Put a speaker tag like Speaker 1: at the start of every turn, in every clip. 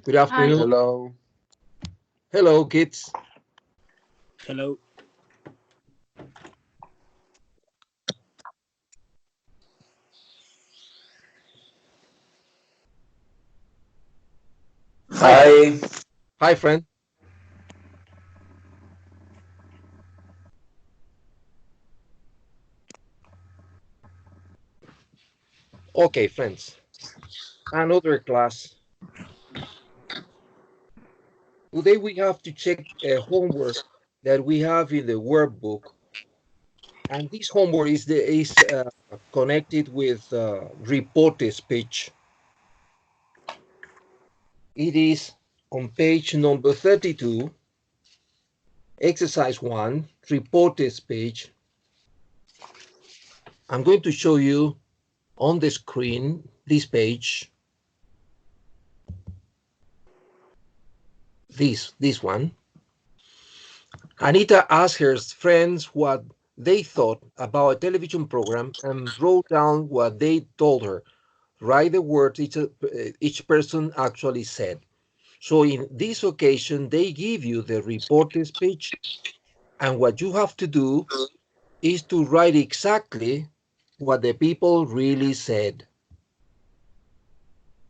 Speaker 1: Good afternoon.
Speaker 2: Hello.
Speaker 1: Hello, kids.
Speaker 3: Hello.
Speaker 4: Hi.
Speaker 1: Hi, friend. Okay, friends. Another class. Today we have to check a homework that we have in the workbook. And this homework is connected with reported speech. It is on page number 32, exercise 1, reported speech. I'm going to show you on the screen this page. This one. Anita asked her friends what they thought about a television program and wrote down what they told her. Write the words each person actually said. So in this occasion, they give you the reported speech, and what you have to do is to write exactly what the people really said.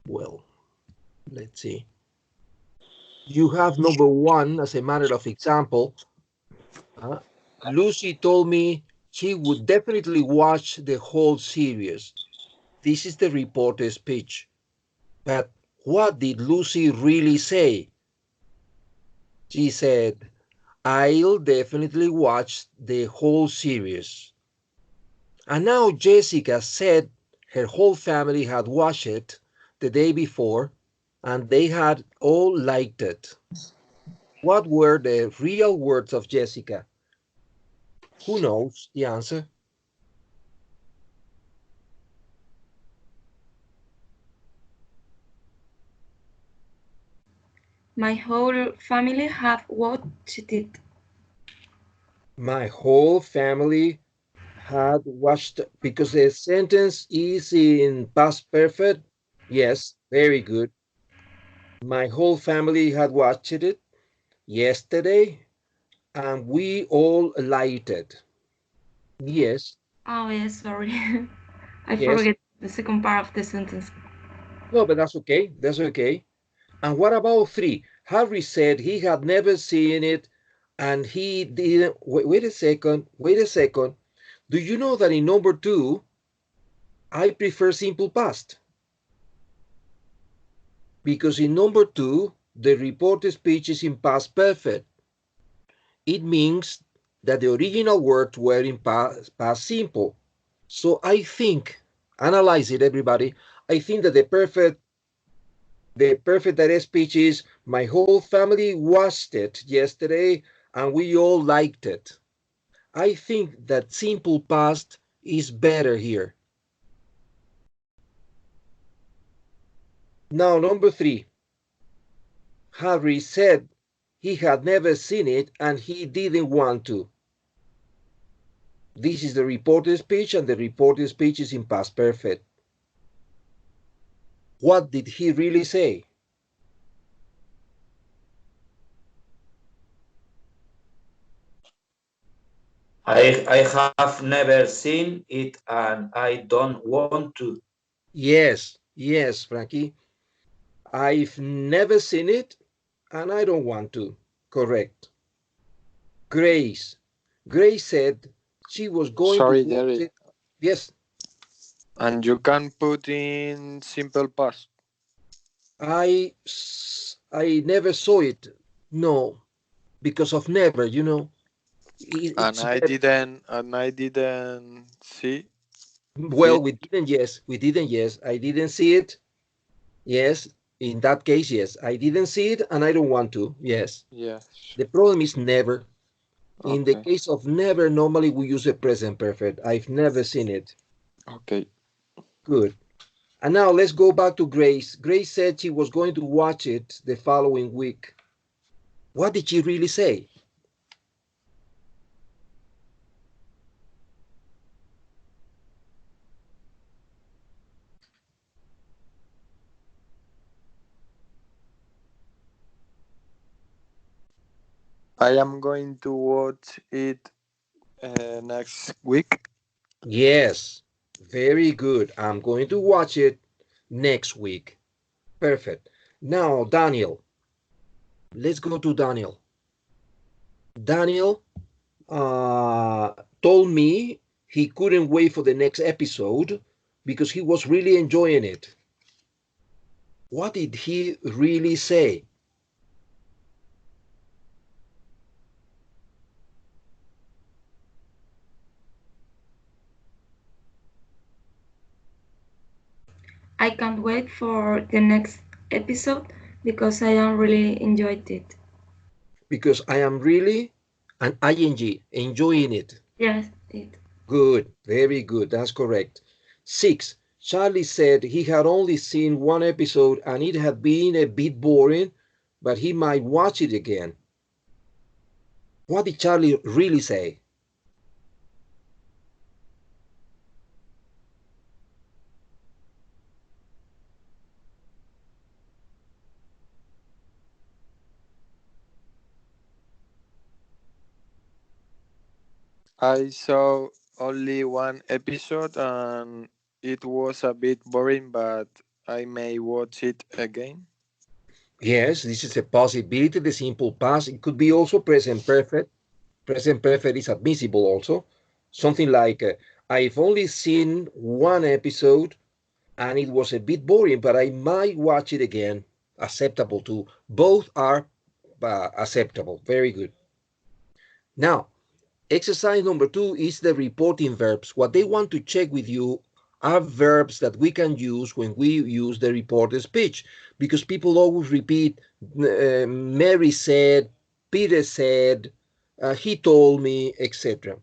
Speaker 1: Well, let's see. You have number 1 as a matter of example. Lucy told me she would definitely watch the whole series. This is the reported speech. But what did Lucy really say? She said, I'll definitely watch the whole series. And now Jessica said her whole family had watched it the day before and they had all liked it. What were the real words of Jessica? Who knows the answer?
Speaker 5: My whole family have watched it.
Speaker 1: My whole family had watched, because the sentence is in past perfect. Yes, very good. My whole family had watched it yesterday and we all liked it. Yes.
Speaker 5: Oh, yes, sorry. I
Speaker 1: Yes.
Speaker 5: forget the second part of the sentence.
Speaker 1: No, but that's okay. That's okay. And what about 3? Harry said he had never seen it and he didn't. Wait a second. Wait a second. Do you know that in number 2, I prefer simple past? Because in number 2, the reported speech is in past perfect. It means that the original words were in past simple. So I think, analyze it, everybody. I think that the perfect direct speech is, my whole family watched it yesterday and we all liked it. I think that simple past is better here. Now, number 3. Harry said he had never seen it and he didn't want to. This is the reported speech and the reported speech is in past perfect. What did he really say?
Speaker 4: I have never seen it and I don't want to.
Speaker 1: Yes, yes, Frankie. I've never seen it and I don't want to. Correct. Grace. Grace said she was going to
Speaker 2: Sorry,
Speaker 1: watch
Speaker 2: Jerry.
Speaker 1: it. Yes,
Speaker 2: And you can put in simple past.
Speaker 1: I never saw it. No, because of never, you know.
Speaker 2: And
Speaker 1: It's
Speaker 2: I
Speaker 1: better.
Speaker 2: didn't. And I didn't see
Speaker 1: Well,
Speaker 2: it.
Speaker 1: we didn't, yes. We didn't, yes. I didn't see it. Yes. In that case, yes. I didn't see it and I don't want to. Yes.
Speaker 2: Yes.
Speaker 1: The problem is never. In the
Speaker 2: Okay.
Speaker 1: case of never, normally we use a present perfect. I've never seen it.
Speaker 2: Okay.
Speaker 1: Good. And now let's go back to Grace. Grace said she was going to watch it the following week. What did she really say?
Speaker 2: I am going to watch it next week.
Speaker 1: Yes, very good. I'm going to watch it next week. Perfect. Now, Daniel. Let's go to Daniel. Daniel told me he couldn't wait for the next episode because he was really enjoying it. What did he really say?
Speaker 5: I can't wait for the next episode because I am really enjoyed it.
Speaker 1: Because I am really an ing, enjoying it.
Speaker 5: Yes, it.
Speaker 1: Good, very good, that's correct. 6. Charlie said he had only seen one episode and it had been a bit boring, but he might watch it again. What did Charlie really say?
Speaker 2: I saw only one episode and it was a bit boring, but I may watch it again.
Speaker 1: Yes, this is a possibility, the simple past. It could be also present perfect. Present perfect is admissible also. Something like, I've only seen one episode and it was a bit boring, but I might watch it again. Acceptable too. Both are acceptable. Very good. Now, exercise number 2 is the reporting verbs. What they want to check with you are verbs that we can use when we use the reported speech, because people always repeat, Mary said, Peter said, he told me, etc.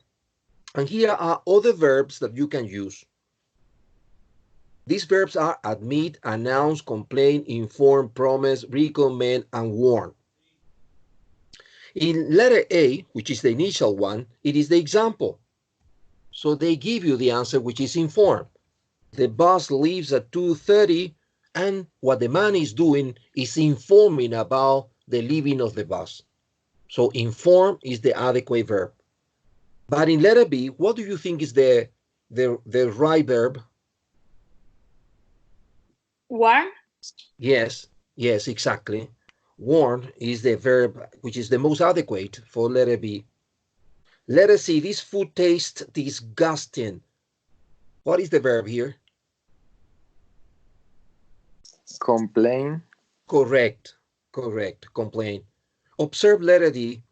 Speaker 1: And here are other verbs that you can use. These verbs are admit, announce, complain, inform, promise, recommend, and warn. In letter A, which is the initial one, it is the example. So they give you the answer, which is inform. The bus leaves at 2:30, and what the man is doing is informing about the leaving of the bus. So inform is the adequate verb. But in letter B, what do you think is the right verb?
Speaker 5: Warn?
Speaker 1: Yes, exactly. Warn is the verb which is the most adequate for letter B. Letter C, this food tastes disgusting. What is the verb here?
Speaker 2: Complain.
Speaker 1: Correct, complain. Observe letter D.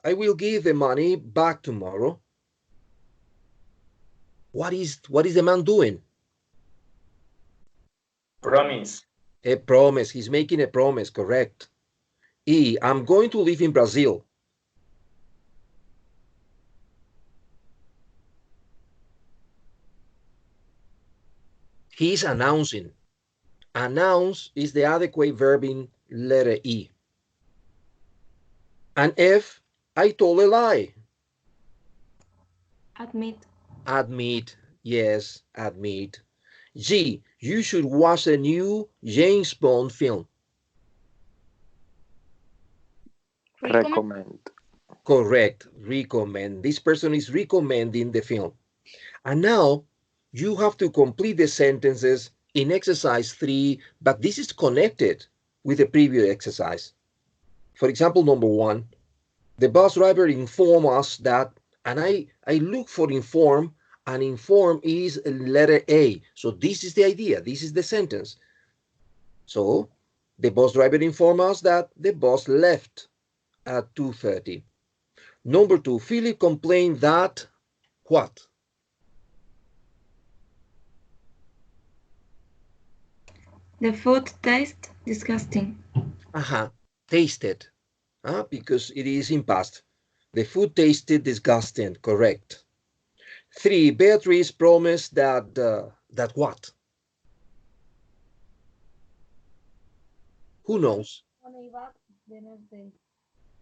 Speaker 1: I will give the money back tomorrow. What is the man doing?
Speaker 4: Promise.
Speaker 1: A promise. He's making a promise, correct. E, I'm going to live in Brazil. He's announcing. Announce is the adequate verb in letter E. And F, I told a lie.
Speaker 5: Admit.
Speaker 1: Admit, yes, admit. G, you should watch a new James Bond film.
Speaker 2: Recommend.
Speaker 1: Correct, recommend. This person is recommending the film. And now you have to complete the sentences in exercise 3, but this is connected with the previous exercise. For example, number 1, the bus driver informed us that, and I look for inform, and inform is letter A. So this is the idea, this is the sentence. So the bus driver informed us that the bus left at 2:30. Number 2, Philip complained that what?
Speaker 5: The food tastes disgusting.
Speaker 1: Tasted, because it is in past. The food tasted disgusting, correct. 3, Beatrice promised that, that what? Who knows?
Speaker 6: Money back the next day.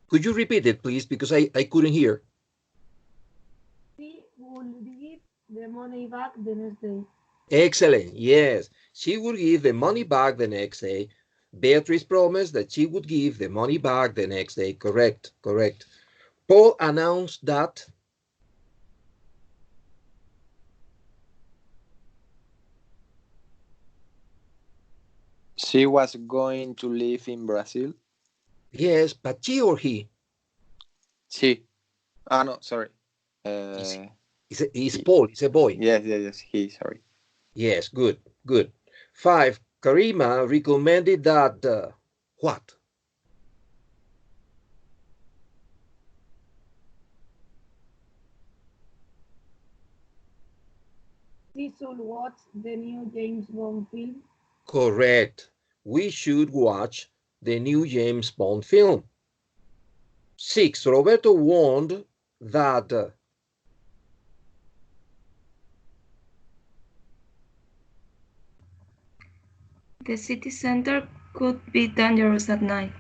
Speaker 1: Could you repeat it, please, because I couldn't hear.
Speaker 6: She will give the money back the next day.
Speaker 1: Excellent, yes. She would give the money back the next day. Beatrice promised that she would give the money back the next day. Correct. Paul announced that
Speaker 2: she was going to live in Brazil.
Speaker 1: yes, but she or he?
Speaker 2: She. Ah, no, sorry.
Speaker 1: It's Paul, it's a boy.
Speaker 2: Yes, he, sorry.
Speaker 1: Yes, good, good. 5, Karima recommended that, what?
Speaker 6: We should watch the new James Bond film.
Speaker 1: Correct. We should watch the new James Bond film. 6, Roberto warned that
Speaker 5: The city center could be dangerous at night.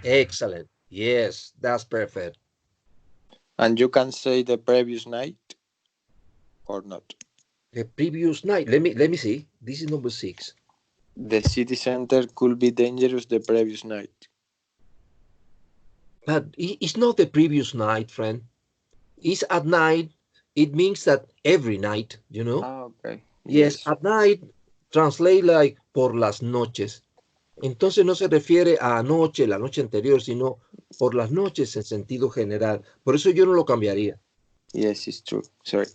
Speaker 1: excellent. Yes, that's perfect.
Speaker 2: And you can say the previous night or not.
Speaker 1: The previous night, let me see. This is number 6.
Speaker 2: The city center could be dangerous the previous night.
Speaker 1: But it's not the previous night, friend. It's at night. It means that every night, you know?
Speaker 2: Ah, okay.
Speaker 1: Yes, at night translate like por las noches. Entonces no se refiere a anoche, la noche anterior, sino por las noches en sentido general. Por eso yo no lo cambiaría.
Speaker 2: Yes, it's true. Sorry.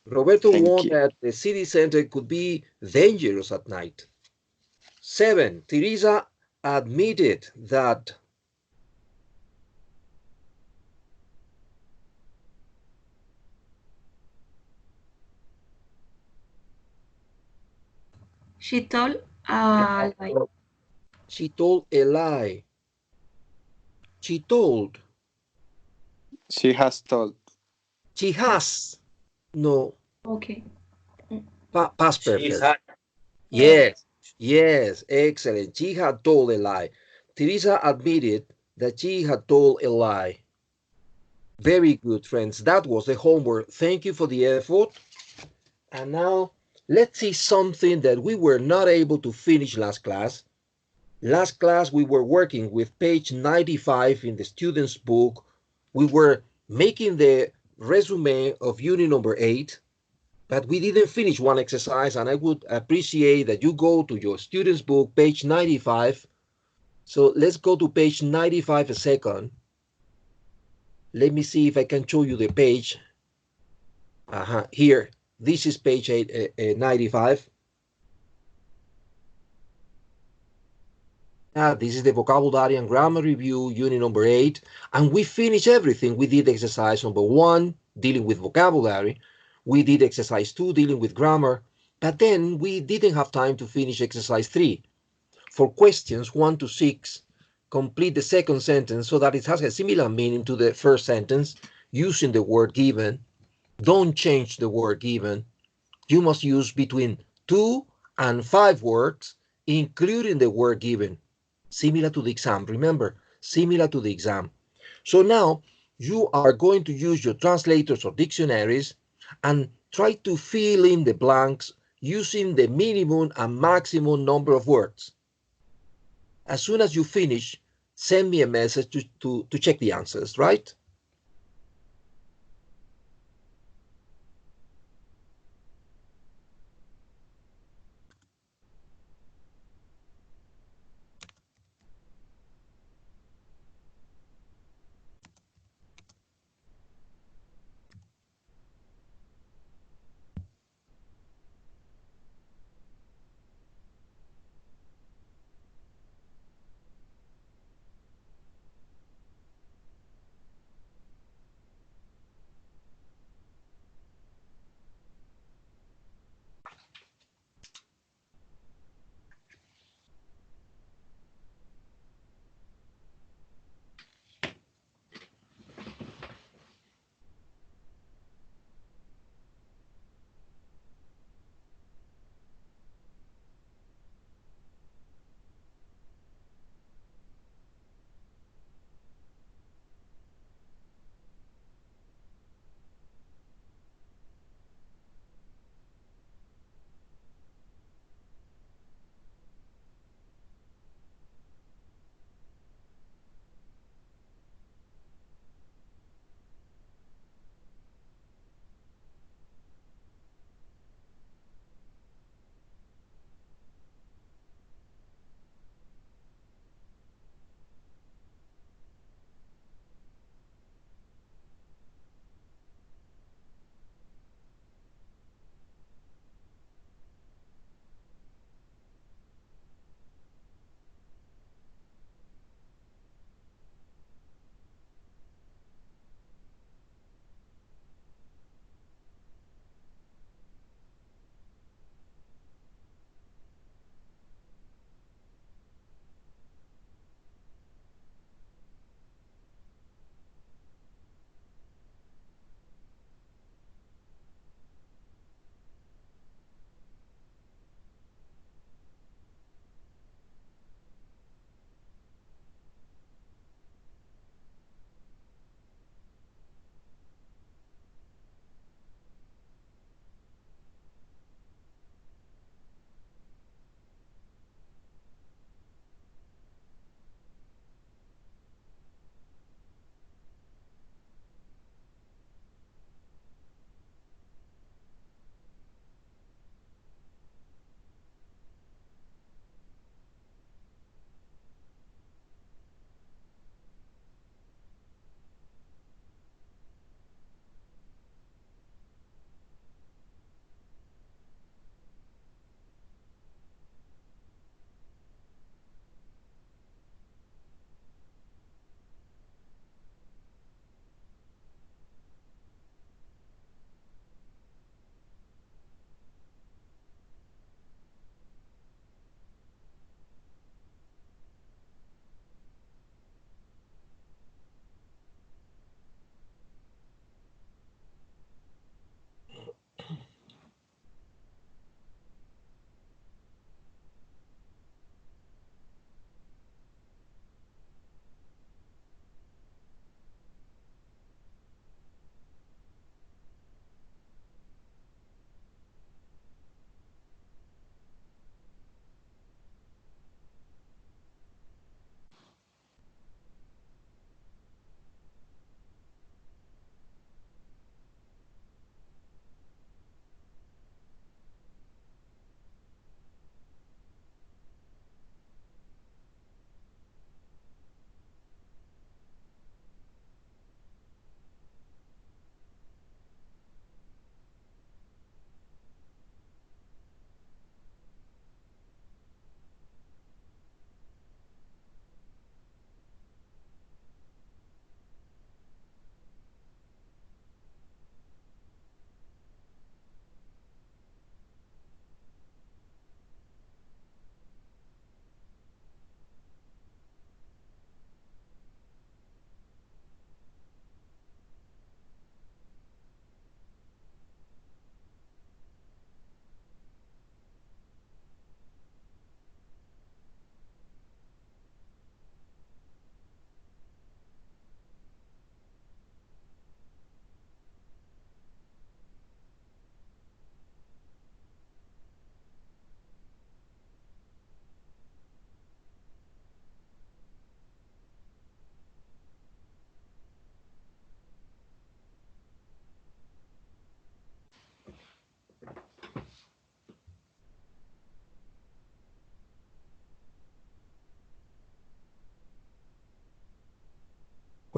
Speaker 1: Roberto
Speaker 2: Thank
Speaker 1: warned
Speaker 2: you.
Speaker 1: that the city center could be dangerous at night. 7, Teresa admitted that
Speaker 5: She told a lie.
Speaker 1: she told a lie. She told.
Speaker 2: She has told.
Speaker 1: She has. No.
Speaker 5: Okay.
Speaker 1: Past
Speaker 4: She
Speaker 1: perfect.
Speaker 4: had.
Speaker 1: Yes. Yes. Excellent. She had told a lie. Teresa admitted that she had told a lie. Very good, friends. That was the homework. Thank you for the effort. And now let's see something that we were not able to finish last class. Last class, we were working with page 95 in the student's book. We were making the resume of unit number 8, but we didn't finish one exercise, and I would appreciate that you go to your student's book, page 95. So let's go to page 95 a second. Let me see if I can show you the page. Here, this is page 95. This is the vocabulary and grammar review, unit number 8. And we finished everything. We did exercise number 1, dealing with vocabulary. We did exercise 2, dealing with grammar. But then we didn't have time to finish exercise 3. For questions 1 to 6, complete the second sentence so that it has a similar meaning to the first sentence using the word given. Don't change the word given. You must use between 2 and 5 words, including the word given. Similar to the exam, remember, similar to the exam. So now you are going to use your translators or dictionaries and try to fill in the blanks using the minimum and maximum number of words. As soon as you finish, send me a message to check the answers, right?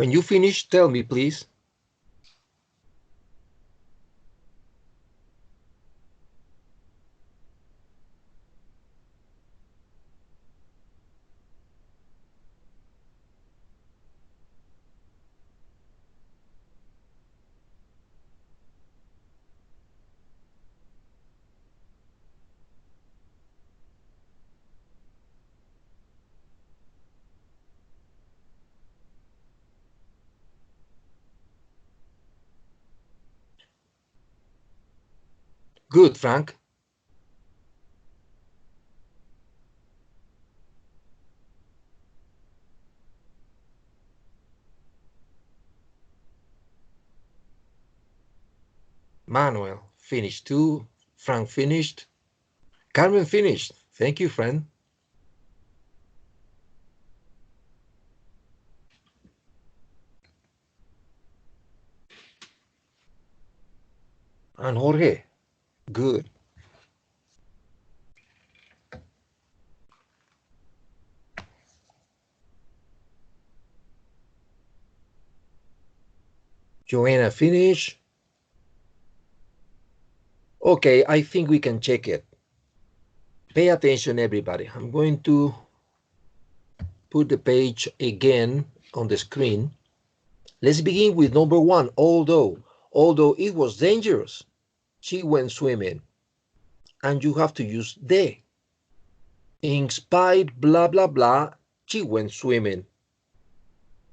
Speaker 1: When you finish, tell me, please. Good, Frank. Manuel finished too. Frank finished. Carmen finished. Thank you, friend. And Jorge, good. Joanna finished. Okay, I think we can check it. Pay attention, everybody. I'm going to put the page again on the screen. Let's begin with number 1. Although it was dangerous, she went swimming. And you have to use the. In spite, blah, blah, blah, she went swimming.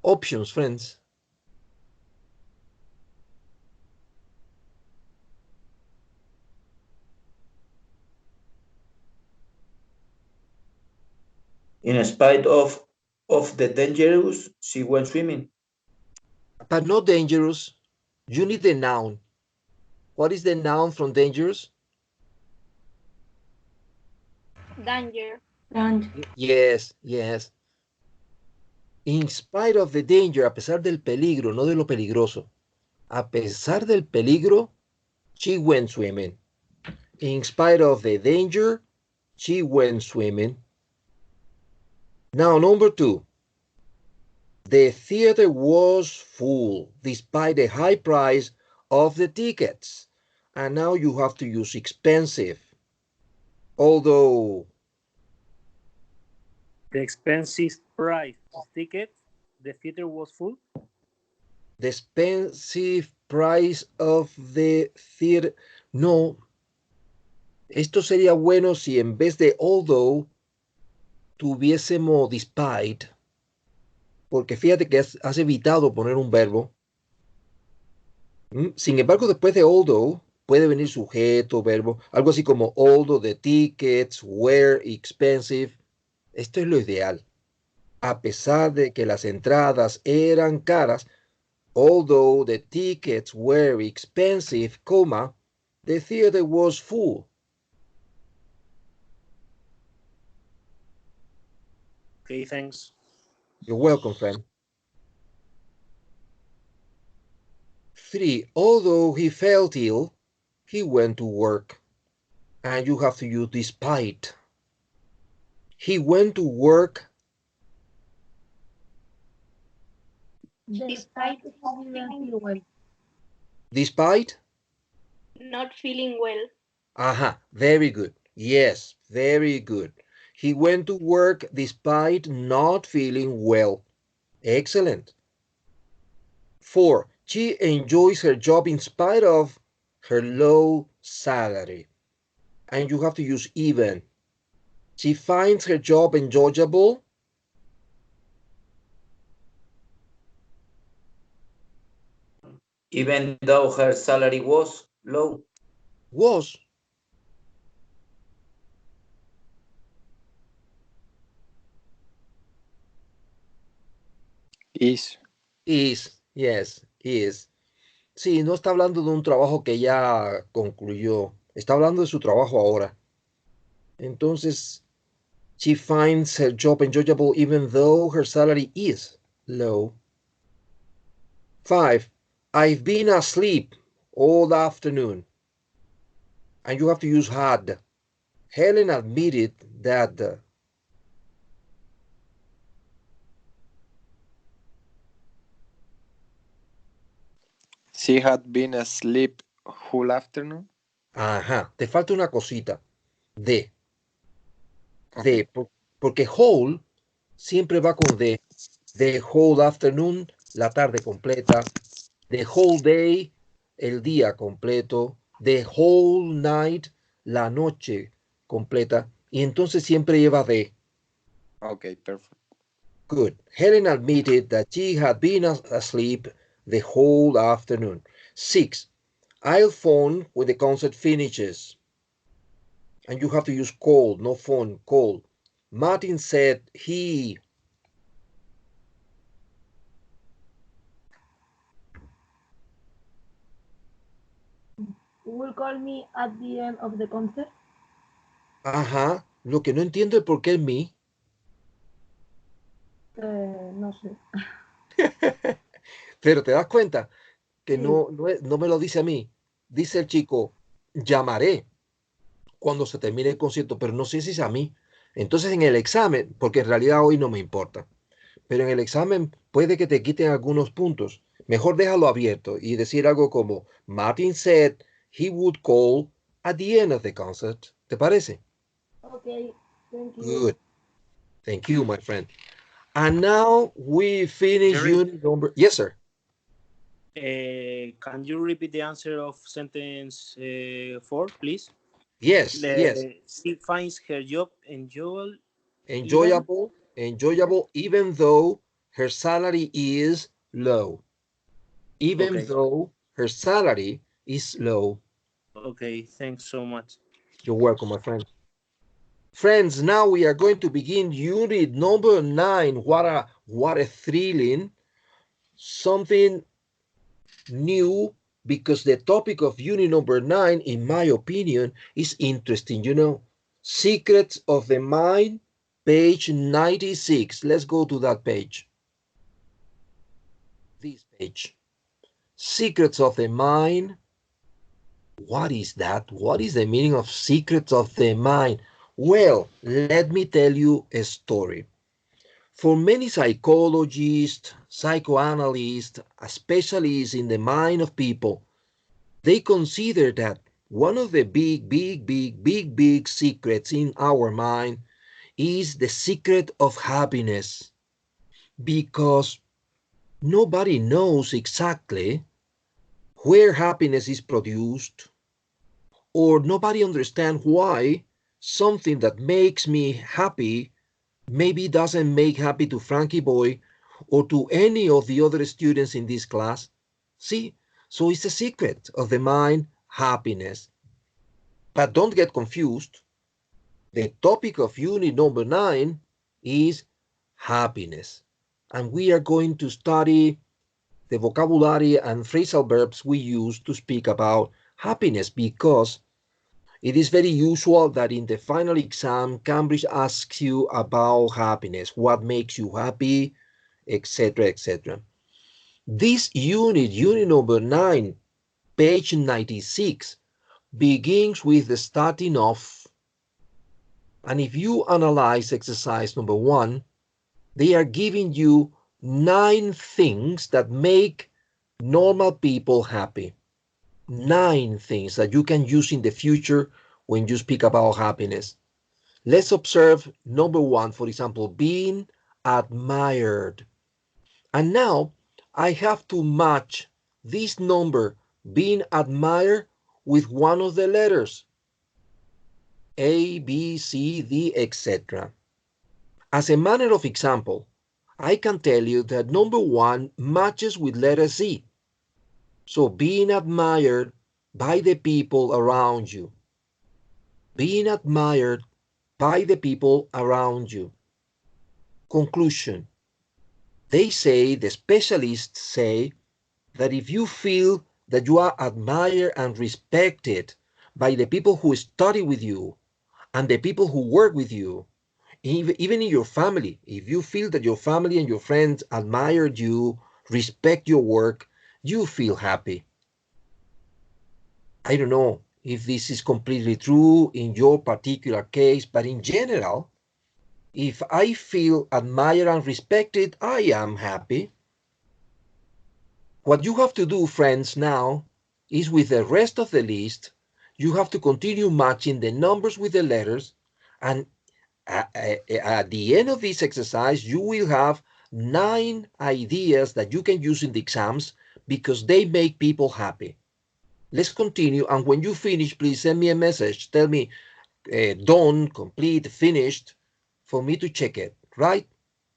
Speaker 1: Options, friends.
Speaker 4: In spite of the dangerous, she went swimming.
Speaker 1: But not dangerous. You need the noun. What is the noun from dangerous?
Speaker 6: Danger.
Speaker 1: Yes, yes. In spite of the danger, a pesar del peligro, no de lo peligroso. A pesar del peligro, she went swimming. In spite of the danger, she went swimming. Now, number 2. The theater was full despite the high price of the tickets. And now you have to use expensive. Although
Speaker 3: The expensive price of tickets, the theater was full.
Speaker 1: the expensive price of the theater. No. Esto sería bueno si en vez de although tuviésemos despite. Porque fíjate que has evitado poner un verbo. Sin embargo, después de although puede venir sujeto, verbo, algo así como although the tickets were expensive. Esto es lo ideal. A pesar de que las entradas eran caras, although the tickets were expensive, comma, the theater was full.
Speaker 3: Okay, thanks.
Speaker 1: You're welcome, friend. 3. Although he felt ill, he went to work. And you have to use despite. He went to work.
Speaker 6: Despite he didn't feel well.
Speaker 1: Despite?
Speaker 6: Not feeling well.
Speaker 1: Aha, very good. Yes, very good. He went to work despite not feeling well. Excellent. 4. She enjoys her job in spite of her low salary. And you have to use even. She finds her job enjoyable.
Speaker 4: Even though her salary was low.
Speaker 1: Was.
Speaker 2: Is.
Speaker 1: Is. Yes, is. Sí, no está hablando de un trabajo que ya concluyó. Está hablando de su trabajo ahora. Entonces, she finds her job enjoyable even though her salary is low. 5. I've been asleep all afternoon. And you have to use had. Helen admitted that
Speaker 2: She had been asleep whole afternoon.
Speaker 1: Ajá, te falta una cosita. De.
Speaker 2: Okay.
Speaker 1: Porque whole siempre va con de. The whole afternoon, la tarde completa. The whole day, el día completo. The whole night, la noche completa. Y entonces siempre lleva de.
Speaker 2: Okay, perfect.
Speaker 1: Good. Helen admitted that she had been asleep the whole afternoon. 6. I'll phone when the concert finishes. And you have to use call, no phone, call. Martin said he.
Speaker 6: You will call me at the end of the concert.
Speaker 1: Ajá. Lo que no entiendo es por qué el me.
Speaker 6: No sé.
Speaker 1: Pero te das cuenta que
Speaker 6: Sí.
Speaker 1: no me lo dice a mí. Dice el chico, llamaré cuando se termine el concierto, pero no sé si es a mí. Entonces en el examen, porque en realidad hoy no me importa, pero en el examen puede que te quiten algunos puntos. Mejor déjalo abierto y decir algo como, Martin said he would call at the end of the concert. ¿Te parece?
Speaker 6: Okay, thank you.
Speaker 1: Good. Thank you, my friend. And now we finish
Speaker 3: Jerry.
Speaker 1: unit number. Yes, sir.
Speaker 3: Can you repeat the answer of sentence 4, please?
Speaker 1: Yes, yes.
Speaker 3: She finds her job enjoyable.
Speaker 1: Enjoyable, even though her salary is low. Even
Speaker 3: Okay.
Speaker 1: though her salary is low.
Speaker 3: Okay, thanks so much.
Speaker 1: You're welcome, my friend. Friends, now we are going to begin unit number 9. What a thrilling, something new, because the topic of unit number 9, in my opinion, is interesting. You know, Secrets of the Mind, page 96. Let's go to that page. This page. Secrets of the Mind. What is that? What is the meaning of secrets of the mind? Well, let me tell you a story. For many psychologists, psychoanalysts, specialists in the mind of people, they consider that one of the big secrets in our mind is the secret of happiness, because nobody knows exactly where happiness is produced, or nobody understands why something that makes me happy maybe doesn't make happy to Frankie Boy or to any of the other students in this class. See, so it's a secret of the mind, happiness. But don't get confused. The topic of unit number 9 is happiness. And we are going to study the vocabulary and phrasal verbs we use to speak about happiness, because it is very usual that in the final exam, Cambridge asks you about happiness, what makes you happy, etc., etc. This unit, unit number 9, page 96, begins with the starting off. And if you analyze exercise number 1, they are giving you 9 things that make normal people happy. 9 things that you can use in the future when you speak about happiness. Let's observe number 1, for example, being admired. And now I have to match this number, being admired, with one of the letters, A, B, C, D, etc. As a manner of example, I can tell you that number 1 matches with letter C. So being admired by the people around you. Being admired by the people around you. Conclusion. They say, the specialists say, that if you feel that you are admired and respected by the people who study with you and the people who work with you, even in your family, if you feel that your family and your friends admire you, respect your work, you feel happy. I don't know if this is completely true in your particular case, but in general, if I feel admired and respected, I am happy. What you have to do, friends, now is with the rest of the list, you have to continue matching the numbers with the letters, and at the end of this exercise, you will have 9 ideas that you can use in the exams because they make people happy. Let's continue, and when you finish, please send me a message. Tell me, done, complete, finished, for me to check it, right?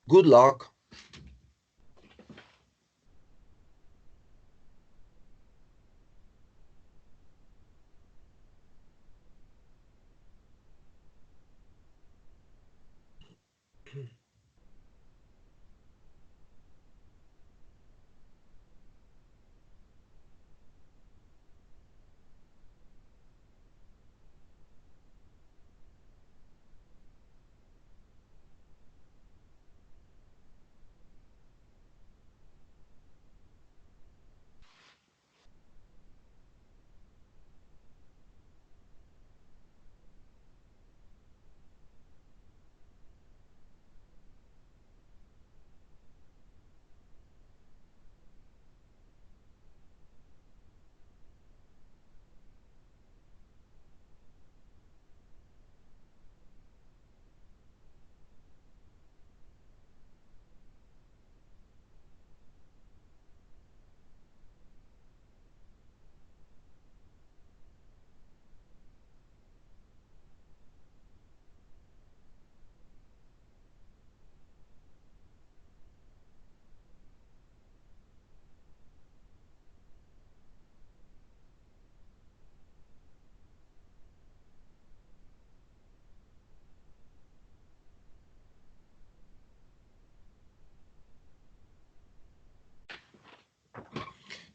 Speaker 1: Good luck.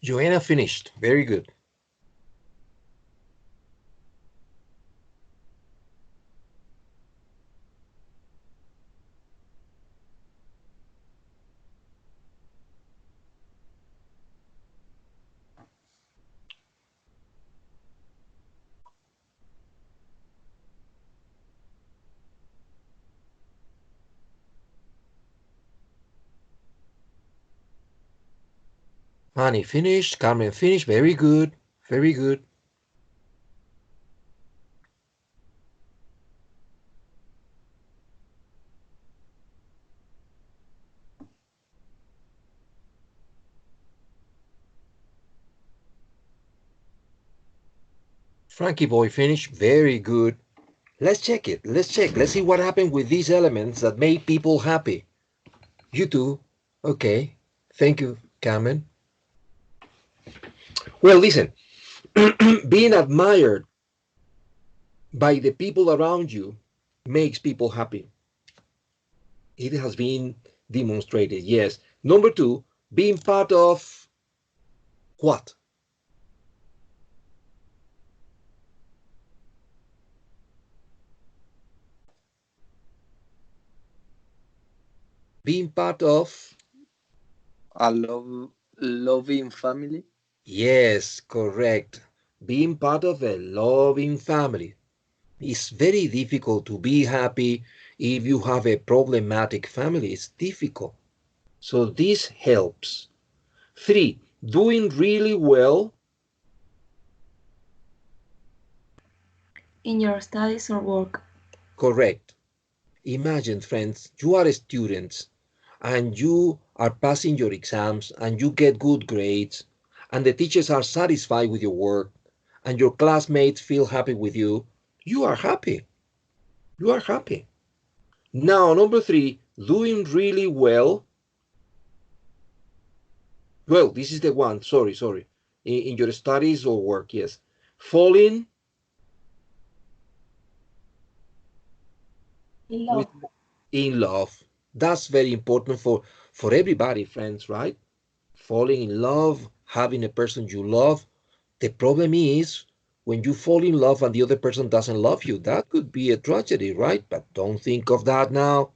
Speaker 1: Joanna finished. Very good. Annie finished. Carmen finished. Very good. Very good. Frankie boy finished. Very good. Let's check it. Let's check. Let's see what happened with these elements that made people happy. You too. Okay. Thank you, Carmen. Well, listen. Being admired by the people around you makes people happy. It has been demonstrated, yes. Number 2, being part of what? Being part of
Speaker 2: A loving family.
Speaker 1: Yes, correct. Being part of a loving family. It's very difficult to be happy if you have a problematic family. It's difficult. So this helps. 3, doing really well.
Speaker 5: In your studies or work.
Speaker 1: Correct. Imagine, friends, you are students and you are passing your exams and you get good grades and the teachers are satisfied with your work and your classmates feel happy with you. You are happy. You are happy. Now, number 3, doing really well. Well, this is the one. Sorry. In your studies or work, yes. Falling in love. That's very important for everybody, friends, right? Falling in love, having a person you love. The problem is when you fall in love and the other person doesn't love you. That could be a tragedy, right? But don't think of that now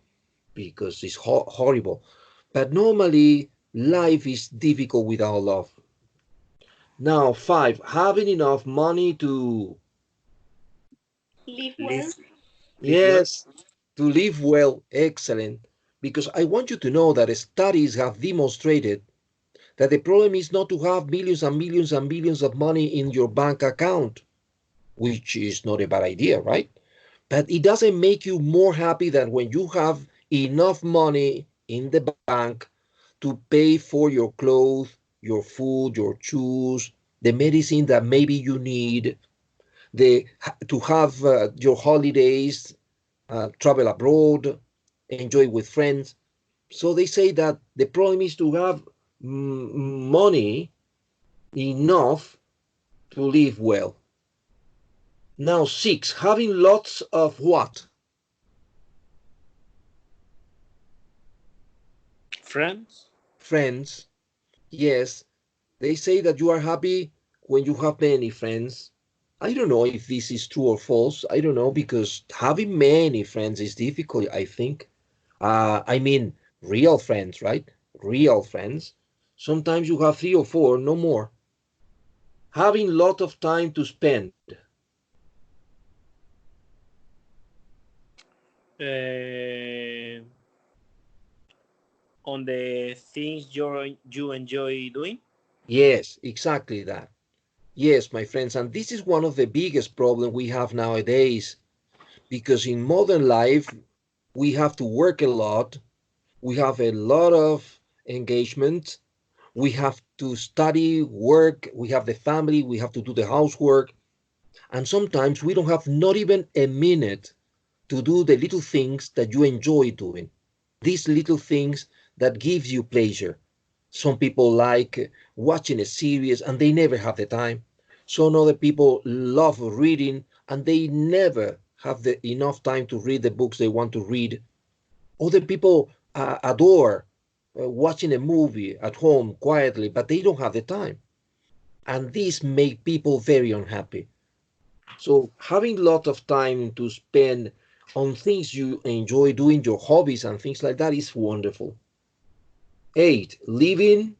Speaker 1: because it's horrible. But normally, life is difficult without love. Now, 5, having enough money to,
Speaker 6: Live well.
Speaker 1: yes, to live well. Excellent. Because I want you to know that studies have demonstrated that the problem is not to have millions and millions and billions of money in your bank account, which is not a bad idea, right? But it doesn't make you more happy than when you have enough money in the bank to pay for your clothes, your food, your shoes, the medicine that maybe you need, to have your holidays, travel abroad, enjoy with friends. So they say that the problem is to have money enough to live well. Now, 6, having lots of what?
Speaker 3: Friends?
Speaker 1: Friends. Yes, they say that you are happy when you have many friends. I don't know if this is true or false. I don't know, because having many friends is difficult, I think. I mean, real friends, right? Real friends. Sometimes you have 3 or 4, no more. Having lot of time to spend.
Speaker 3: Uh, on the things you enjoy doing?
Speaker 1: Yes, exactly that. Yes, my friends, and this is one of the biggest problems we have nowadays, because in modern life, we have to work a lot, we have a lot of engagement, we have to study, work, we have the family, we have to do the housework, and sometimes we don't have not even a minute to do the little things that you enjoy doing. These little things that gives you pleasure. Some people like watching a series and they never have the time. Some other people love reading and they never have enough time to read the books they want to read. Other people adore watching a movie at home quietly, but they don't have the time. And this make people very unhappy. So having a lot of time to spend on things you enjoy doing, your hobbies and things like that, is wonderful. 8, living.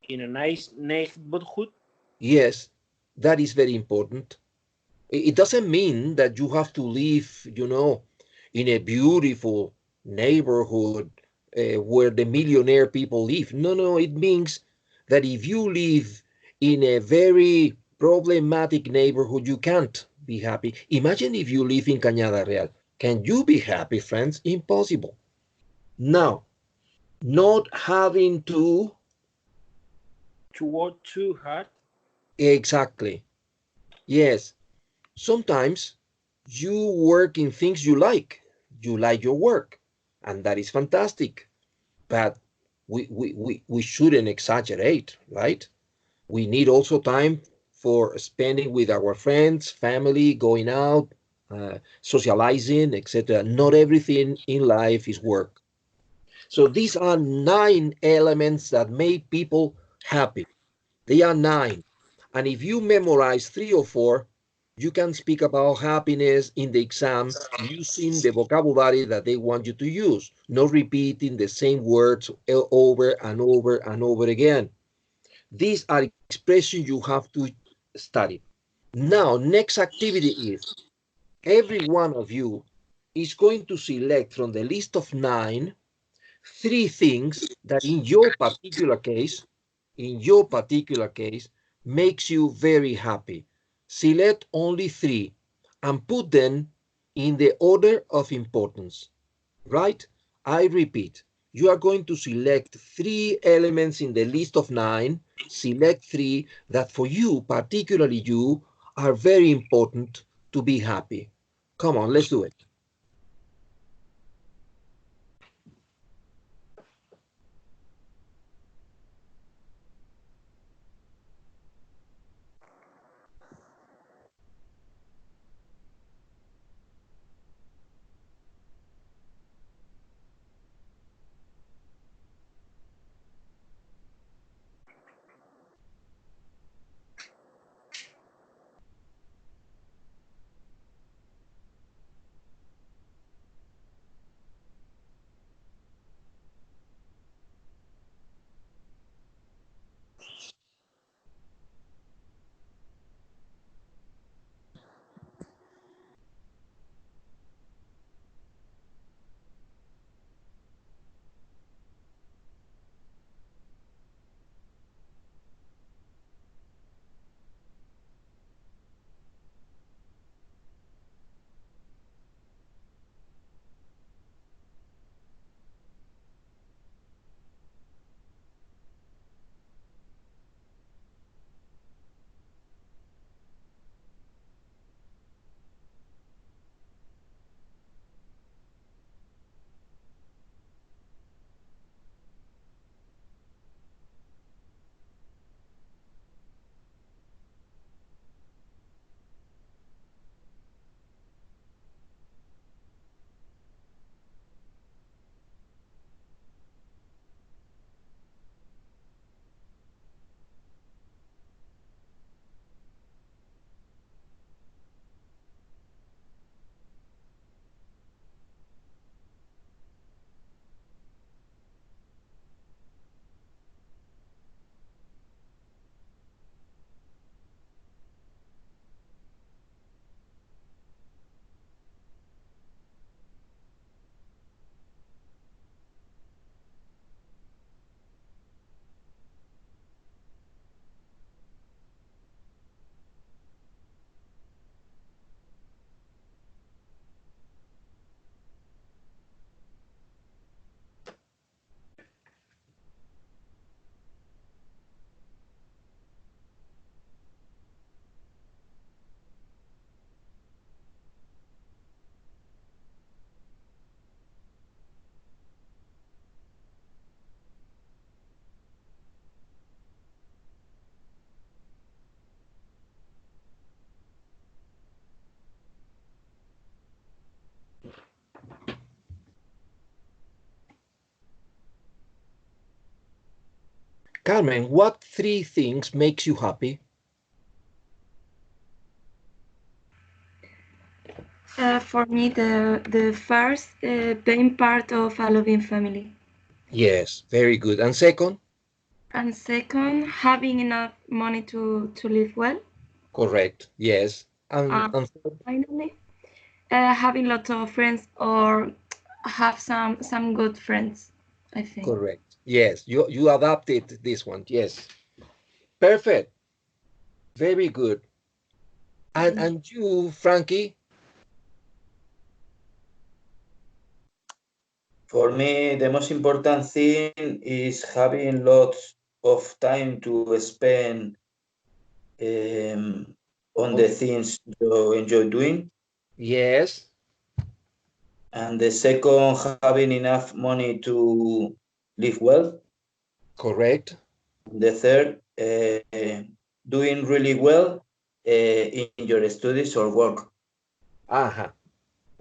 Speaker 3: In a nice neighborhood?
Speaker 1: Yes, that is very important. It doesn't mean that you have to live, in a beautiful neighborhood where the millionaire people live. No, no, it means that if you live in a very problematic neighborhood, you can't be happy. Imagine if you live in Cañada Real. Can you be happy, friends? Impossible. Now, not having
Speaker 3: To work too hard?
Speaker 1: exactly. Yes, sometimes you work in things you like. You like your work, and that is fantastic. But we shouldn't exaggerate, right? We need also time for spending with our friends, family, going out, socializing, etc. Not everything in life is work. So these are 9 elements that make people happy. They are 9. And if you memorize 3 or 4, you can speak about happiness in the exam using the vocabulary that they want you to use, not repeating the same words over and over and over again. These are expressions you have to study. Now, next activity is every one of you is going to select from the list of 9 3 things that in your particular case, makes you very happy. Select only 3 and put them in the order of importance, right? I repeat, you are going to select 3 elements in the list of 9, select 3 that for you, particularly you, are very important to be happy. Come on, let's do it. Carmen, what 3 things makes you happy?
Speaker 5: For me, the first being part of a loving family,
Speaker 1: Yes, very good. And second?
Speaker 5: and second, having enough money to live well.
Speaker 1: Correct. Yes.
Speaker 5: And
Speaker 1: And third?
Speaker 5: finally, having lots of friends or have some good friends, I think.
Speaker 1: Correct. Yes, you adapted this one. Yes. Perfect. Very good. And you, Frankie?
Speaker 4: For me, the most important thing is having lots of time to spend on the things you enjoy doing.
Speaker 1: Yes.
Speaker 4: And the second, having enough money to live well.
Speaker 1: Correct.
Speaker 4: The third, doing really well in your studies or work.
Speaker 1: Uh-huh.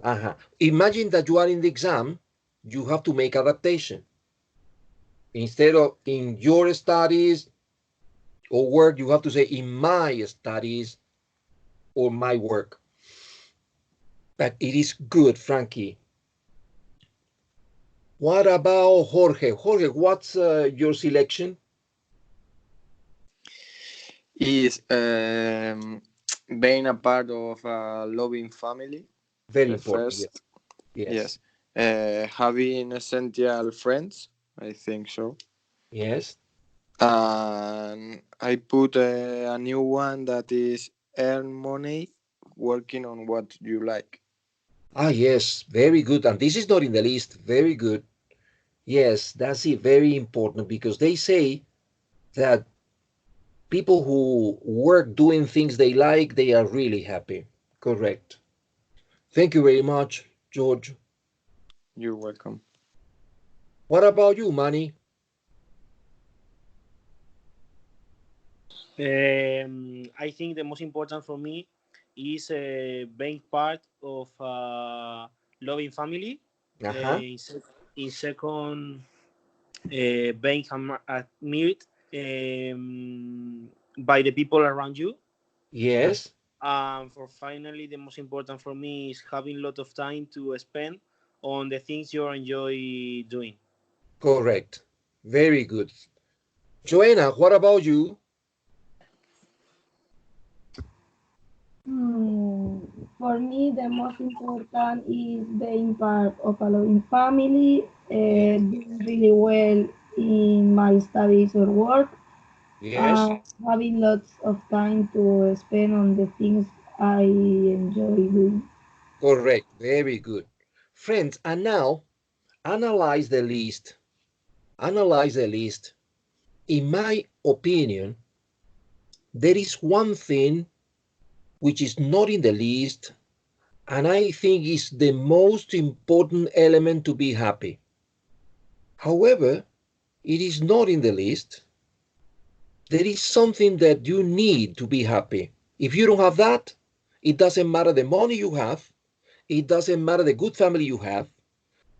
Speaker 1: Uh-huh. Imagine that you are in the exam, you have to make adaptation. Instead of in your studies or work, you have to say in my studies or my work. But it is good, Frankie. What about Jorge? Jorge, what's your selection?
Speaker 2: Is being a part of a loving family.
Speaker 1: Very
Speaker 2: The
Speaker 1: important.
Speaker 2: first,
Speaker 1: Yes.
Speaker 2: yes. Having essential friends, I think so.
Speaker 1: Yes.
Speaker 2: And I put a new one that is earn money working on what you like.
Speaker 1: Ah, yes. Very good. And this is not in the list. Very good. Yes, that's it. Very important because they say that people who work doing things they like, they are really happy. Correct. Thank you very much, George.
Speaker 2: You're welcome.
Speaker 1: What about you, Manny?
Speaker 3: I think the most important for me is being part of a loving family.
Speaker 1: Uh-huh.
Speaker 3: In second, being admired by the people around you.
Speaker 1: Yes.
Speaker 3: For finally, the most important for me is having a lot of time to spend on the things you enjoy doing.
Speaker 1: Correct. Very good. Joanna, what about you?
Speaker 6: For me, the most important is being part of a loving family, doing really well in my studies or work,
Speaker 1: Yes.
Speaker 6: having lots of time to spend on the things I enjoy doing.
Speaker 1: Correct. Very good. Friends, and now analyze the list. Analyze the list. In my opinion, there is one thing which is not in the list, and I think is the most important element to be happy. However, it is not in the list. There is something that you need to be happy. If you don't have that, it doesn't matter the money you have, it doesn't matter the good family you have,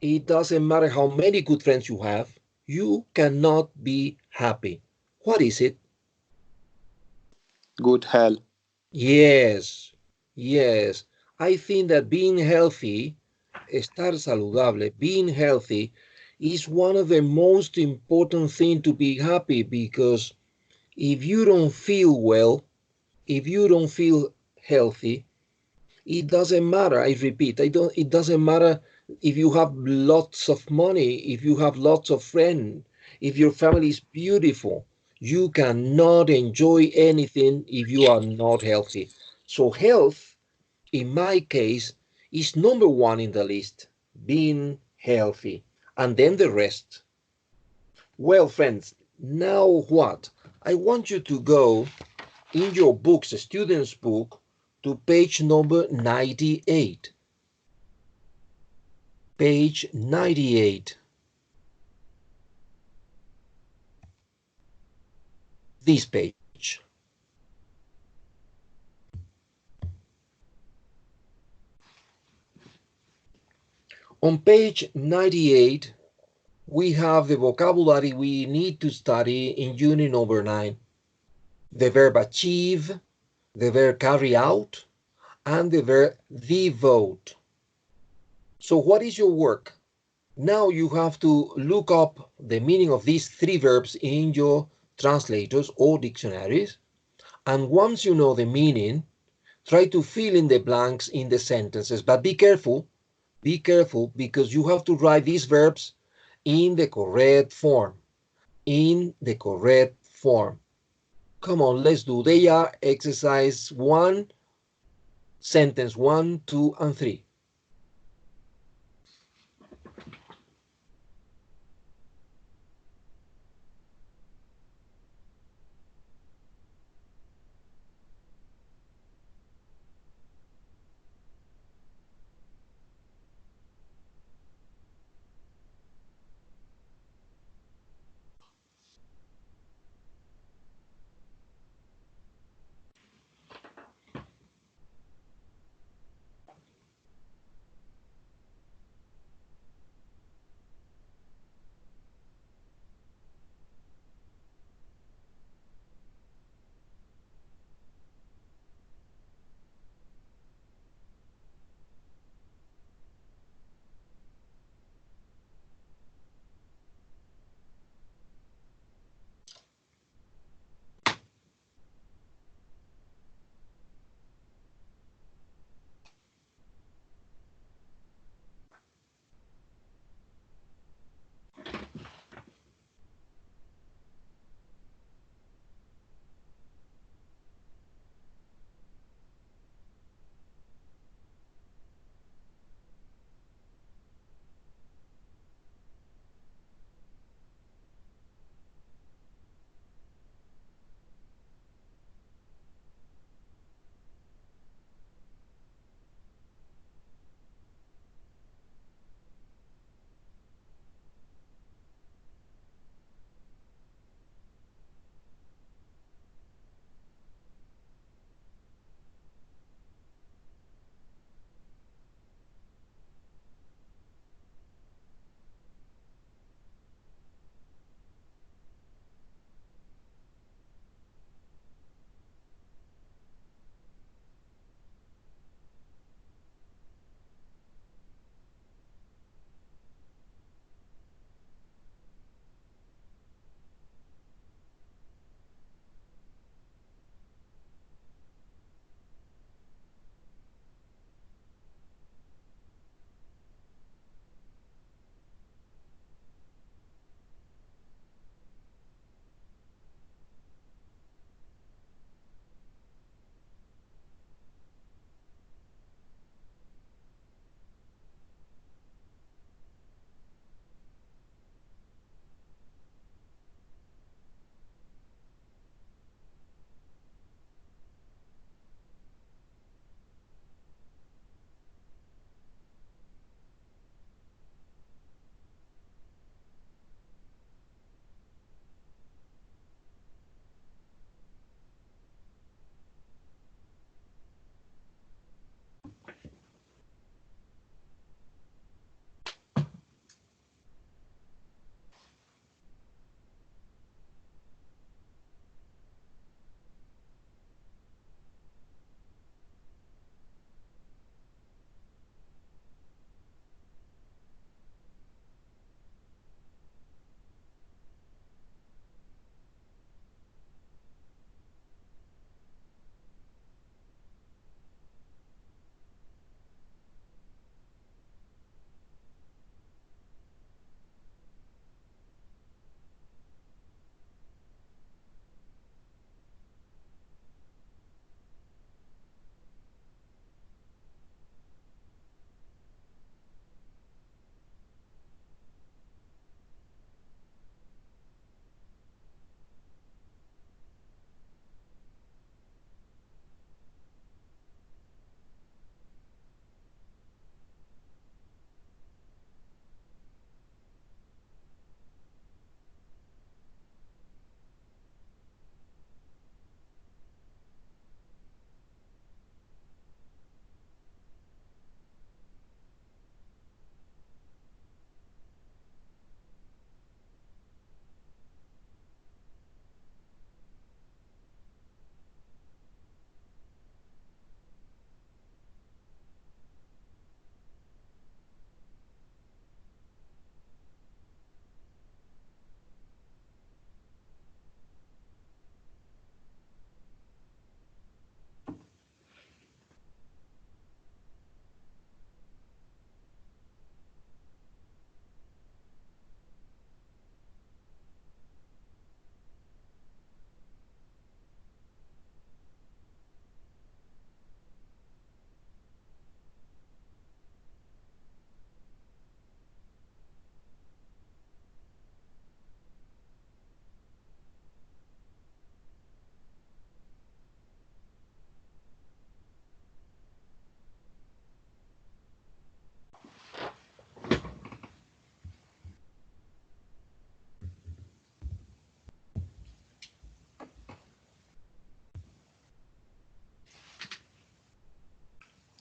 Speaker 1: it doesn't matter how many good friends you have, you cannot be happy. What is it?
Speaker 2: Good health.
Speaker 1: Yes, yes. I think that being healthy, estar saludable, being healthy is one of the most important things to be happy because if you don't feel well, if you don't feel healthy, it doesn't matter. I repeat, it doesn't matter if you have lots of money, if you have lots of friends, if your family is beautiful. You cannot enjoy anything if you are not healthy. So health, in my case, is number one in the list, being healthy, and then the rest. Well, friends, now what? I want you to go in your books, a student's book, to page number 98. Page 98. This page. On page 98, we have the vocabulary we need to study in unit number 9. The verb achieve, the verb carry out, and the verb devote. So what is your work? Now you have to look up the meaning of these 3 verbs in your translators or dictionaries. And once you know the meaning, try to fill in the blanks in the sentences. But be careful because you have to write these verbs in the correct form. In the correct form. Come on, let's do. They are exercise 1, sentence 1, 2, and 3.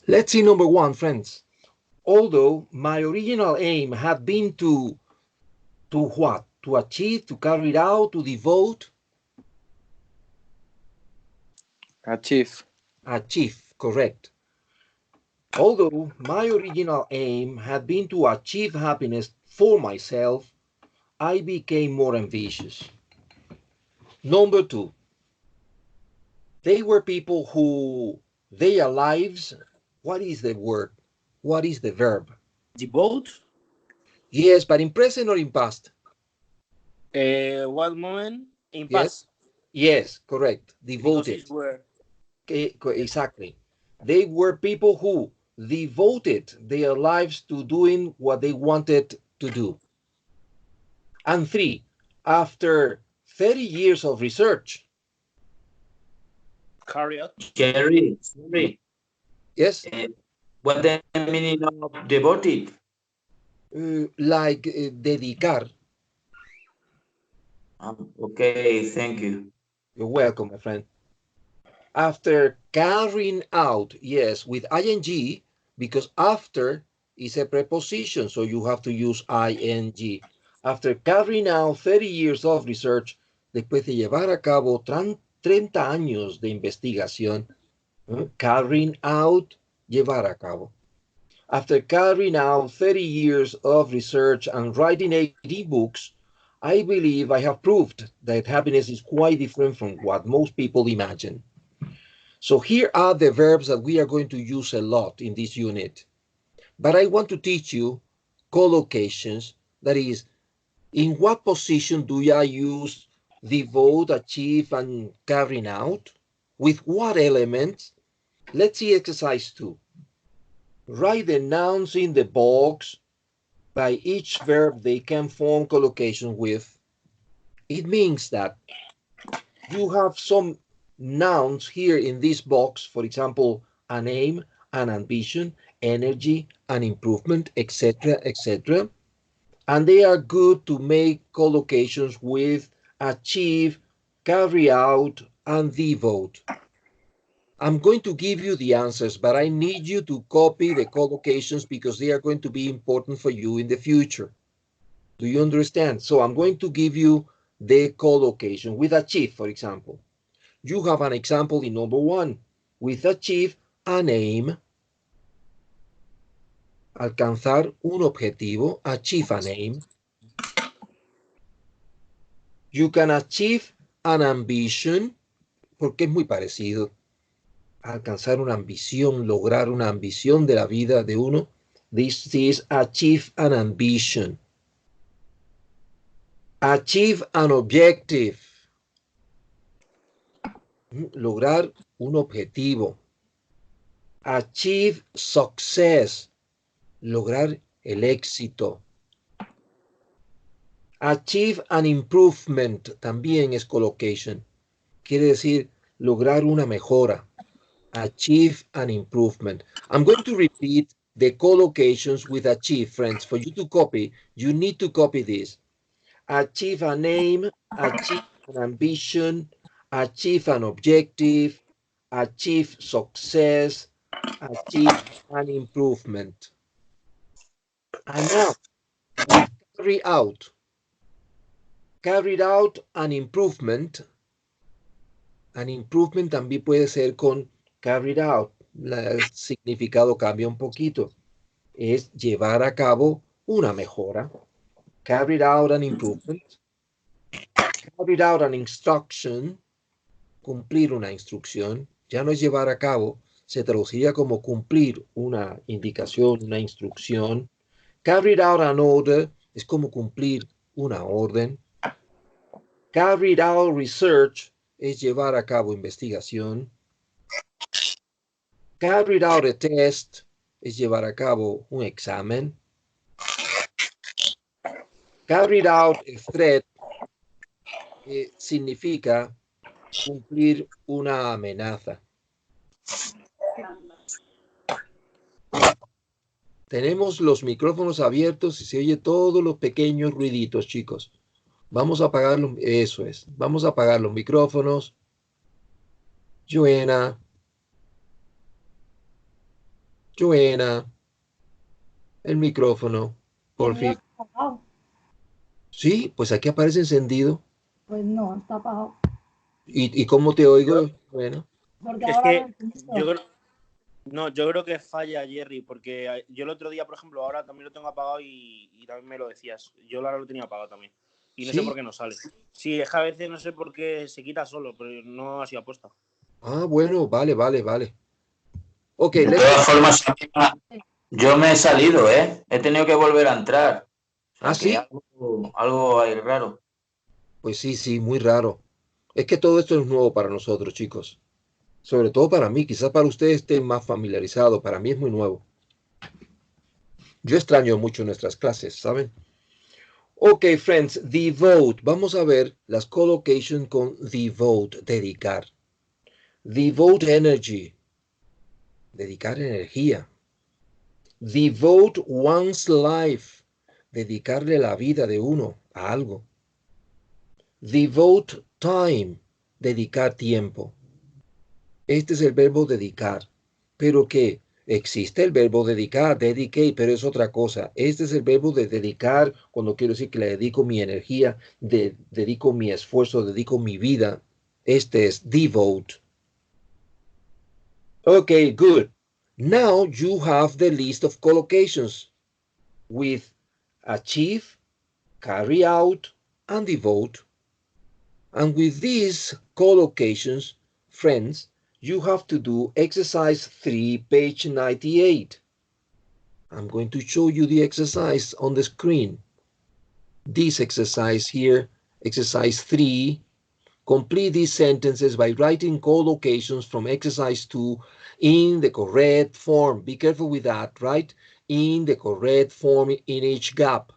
Speaker 1: Let's see number one, friends. Although my original aim had been to what? To achieve, to carry it out, to devote?
Speaker 2: Achieve.
Speaker 1: Achieve, correct. Although my original aim had been to achieve happiness for myself, I became more ambitious. Number two, they were people who their lives, what is the word? What is the verb?
Speaker 3: Devote.
Speaker 1: Yes, but in present or in past?
Speaker 3: What moment? In
Speaker 1: Yes,
Speaker 3: past.
Speaker 1: yes, correct.
Speaker 3: Because
Speaker 1: Devoted.
Speaker 3: it's where.
Speaker 1: Exactly. They were people who devoted their lives to doing what they wanted to do. And three, after 30 years of research.
Speaker 3: Carry out.
Speaker 4: Jerry,
Speaker 1: Yes.
Speaker 4: What the meaning of devoted?
Speaker 1: Like dedicar.
Speaker 4: Okay, thank you.
Speaker 1: You're welcome, my friend. After carrying out, yes, with ing, because after is a preposition, so you have to use ing. After carrying out 30 years of research, después de llevar a cabo 30 años de investigación, carrying out, llevar a cabo. After carrying out 30 years of research and writing 80 books, I believe I have proved that happiness is quite different from what most people imagine. So here are the verbs that we are going to use a lot in this unit. But I want to teach you collocations, that is, in what position do I use devote, achieve, and carrying out? With what elements? Let's see exercise 2. Write the nouns in the box. By each verb they can form collocation with. It means that you have some nouns here in this box, for example, an aim, an ambition, energy, an improvement, etc., etc. And they are good to make collocations with achieve, carry out, and devote. I'm going to give you the answers, but I need you to copy the collocations because they are going to be important for you in the future. Do you understand? So I'm going to give you the collocation with achieve, for example. You have an example in number 1. With achieve, an aim. Alcanzar un objetivo. Achieve an aim. You can achieve an ambition, porque es muy parecido. Alcanzar una ambición, lograr una ambición de la vida de uno. This is achieve an ambition. Achieve an objective. Lograr un objetivo. Achieve success. Lograr el éxito. Achieve an improvement también es collocation. Quiere decir lograr una mejora. Achieve an improvement. I'm going to repeat the collocations with achieve, friends. For you to copy, you need to copy this. Achieve an aim, achieve an ambition, achieve an objective, achieve success, achieve an improvement. And now, with carry out. Carried out an improvement. An improvement también puede ser con carried out. El significado cambia un poquito. Es llevar a cabo una mejora. Carried out an improvement. Carried out an instruction. Cumplir una instrucción. Ya no es llevar a cabo. Se traduciría como cumplir una indicación, una instrucción. Carried out an order. Es como cumplir una orden. Carried out research es llevar a cabo investigación. Carried out a test es llevar a cabo un examen. Carried out a threat significa cumplir una amenaza. Tenemos los micrófonos abiertos y se oye todos los pequeños ruiditos, chicos. Vamos a apagar los, eso es. Vamos a apagar los micrófonos. Joana. Joana, el micrófono,
Speaker 6: El
Speaker 1: por
Speaker 6: mío
Speaker 1: fin.
Speaker 6: está apagado.
Speaker 1: Sí, pues aquí aparece encendido.
Speaker 6: Pues no, está apagado.
Speaker 1: ¿Y cómo te oigo, Joana?
Speaker 6: Porque
Speaker 3: Es
Speaker 6: ahora lo
Speaker 3: que
Speaker 6: entiendo.
Speaker 3: yo creo, no, yo creo que falla Jerry, porque yo el otro día, por ejemplo, ahora también lo tengo apagado y también me lo decías. Yo ahora lo tenía apagado también. Y no sé por
Speaker 1: ¿Sí?
Speaker 3: qué no sale. Sí, es que a veces no sé por qué se quita solo, pero no ha sido aposta.
Speaker 1: Ah, bueno, vale. Ok,
Speaker 4: De todas formas, yo me he salido, ¿eh? He tenido que volver a entrar. O sea,
Speaker 1: Ah,
Speaker 4: que
Speaker 1: sí.
Speaker 4: algo hay raro.
Speaker 1: Pues sí, muy raro. Es que todo esto es nuevo para nosotros, chicos. Sobre todo para mí, quizás para ustedes estén más familiarizados. Para mí es muy nuevo. Yo extraño mucho nuestras clases, ¿saben? Ok, friends, devote. Vamos a ver las collocation con devote, dedicar. Devote energy, dedicar energía. Devote one's life, dedicarle la vida de uno a algo. Devote time, dedicar tiempo. Este es el verbo dedicar. Pero que existe el verbo dedicar, dedicate, pero es otra cosa. Este es el verbo de dedicar cuando quiero decir que le dedico mi energía, dedico mi esfuerzo, dedico mi vida. Este es devote. Okay, good. Now you have the list of collocations with achieve, carry out, and devote. And with these collocations, friends, you have to do exercise 3, page 98. I'm going to show you the exercise on the screen. This exercise here, exercise 3, complete these sentences by writing collocations from exercise 2 in the correct form. Be careful with that, right? In the correct form in each gap.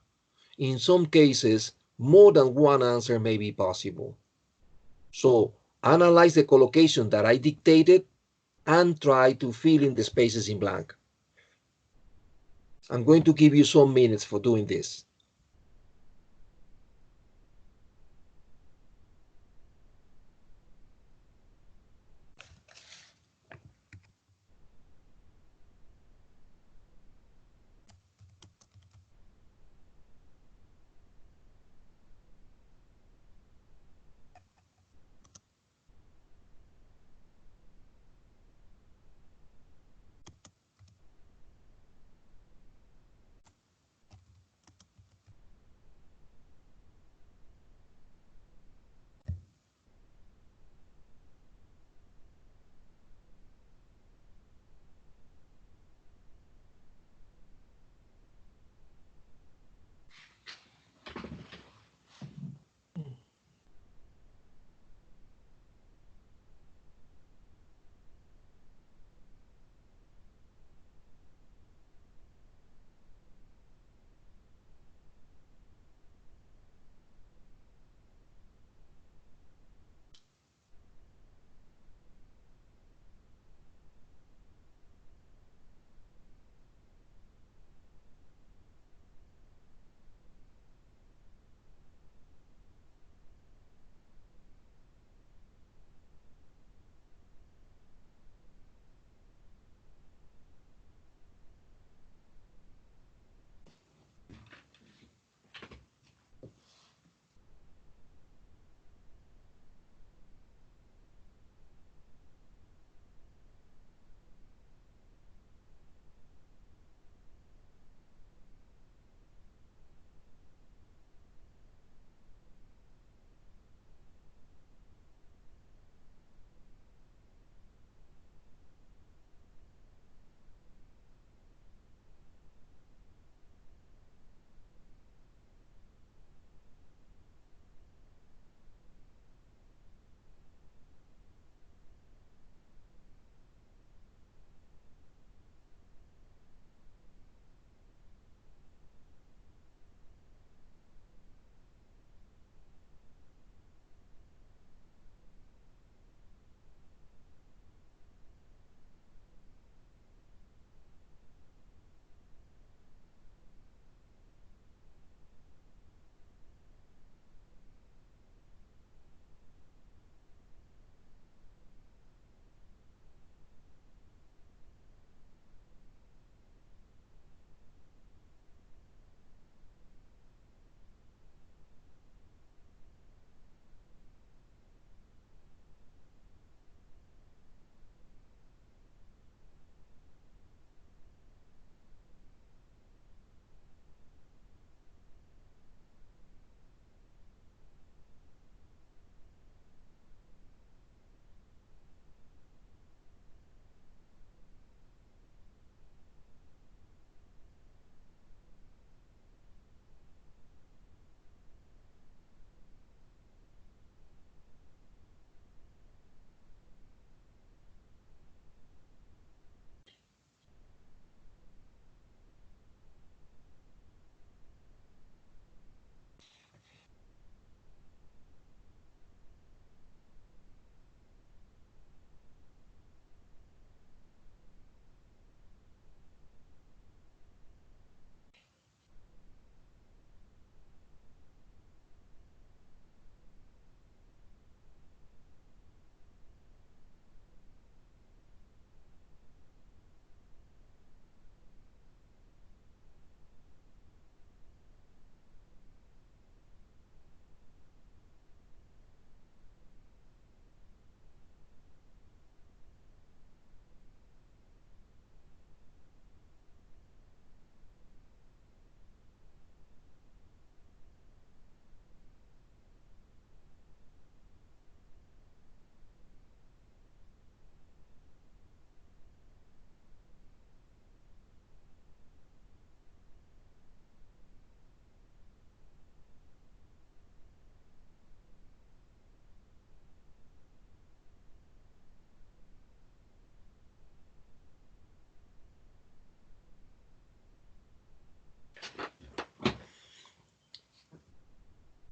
Speaker 1: In some cases, more than one answer may be possible. So analyze the collocation that I dictated and try to fill in the spaces in blank. I'm going to give you some minutes for doing this.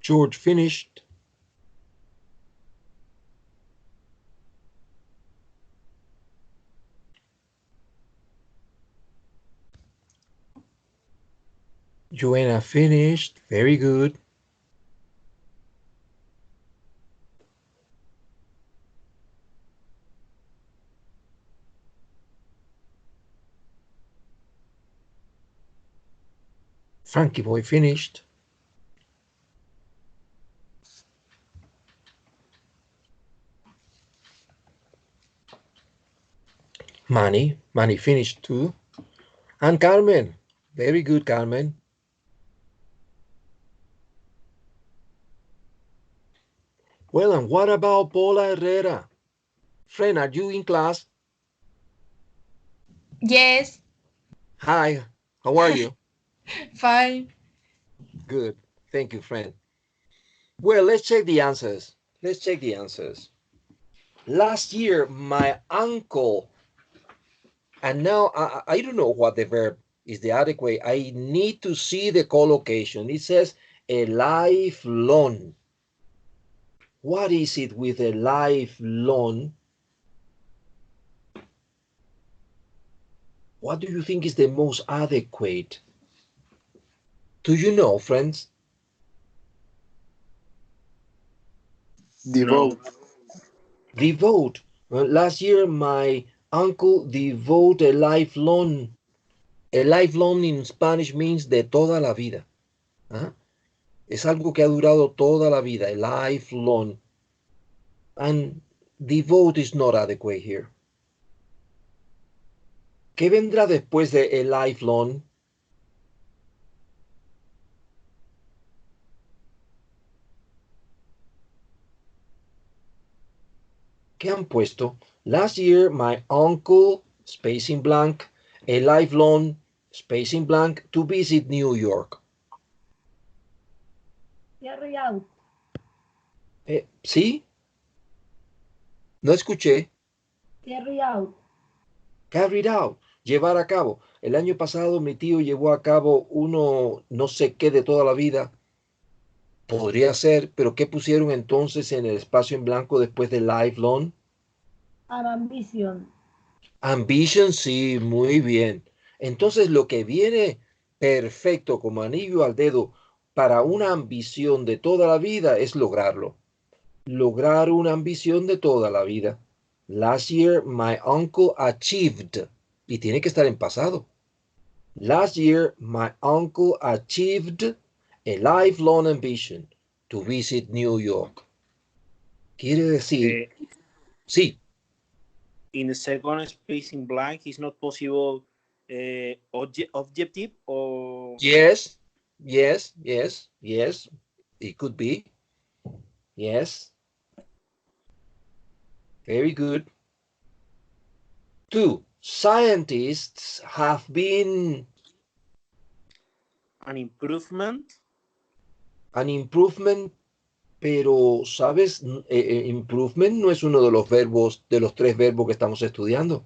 Speaker 1: George finished. Joanna finished. Very good. Frankie boy finished. Manny finished too. And Carmen. Very good, Carmen. Well, and what about Paula Herrera? Friend, are you in class?
Speaker 7: Yes.
Speaker 1: Hi, how are you?
Speaker 7: Fine.
Speaker 1: Good. Thank you, friend. Well, let's check the answers. Last year, my uncle, and now I don't know what the verb is the adequate. I need to see the collocation. It says a lifelong. What is it with a lifelong? What do you think is the most adequate? Do you know, friends?
Speaker 2: Devote.
Speaker 1: Devote. Well, last year, my uncle devoted a lifelong. A lifelong in Spanish means de toda la vida. ¿Ah? Es algo que ha durado toda la vida, a lifelong. And devote is not adequate here. ¿Qué vendrá después de a lifelong? ¿Qué han puesto? Last year, my uncle, space in blank, a lifelong, space in blank, to visit New York.
Speaker 6: Carry out.
Speaker 1: ¿Sí? No escuché.
Speaker 6: Carry out.
Speaker 1: Carried out, llevar a cabo. El año pasado mi tío llevó a cabo uno no sé qué de toda la vida. Podría ser, pero ¿qué pusieron entonces en el espacio en blanco después de lifelong?
Speaker 6: An ambition.
Speaker 1: Ambition, sí, muy bien. Entonces lo que viene perfecto como anillo al dedo para una ambición de toda la vida es lograrlo. Lograr una ambición de toda la vida. Last year, my uncle achieved. Y tiene que estar en pasado. Last year, my uncle achieved a lifelong ambition to visit New York. Quiere decir, sí.
Speaker 3: In the second space in blank, is not possible objective or...
Speaker 1: Yes. It could be. Yes. Very good. 2. Scientists have been...
Speaker 3: An improvement.
Speaker 1: An improvement, pero, ¿sabes? Improvement no es uno de los verbos, de los 3 verbos que estamos estudiando.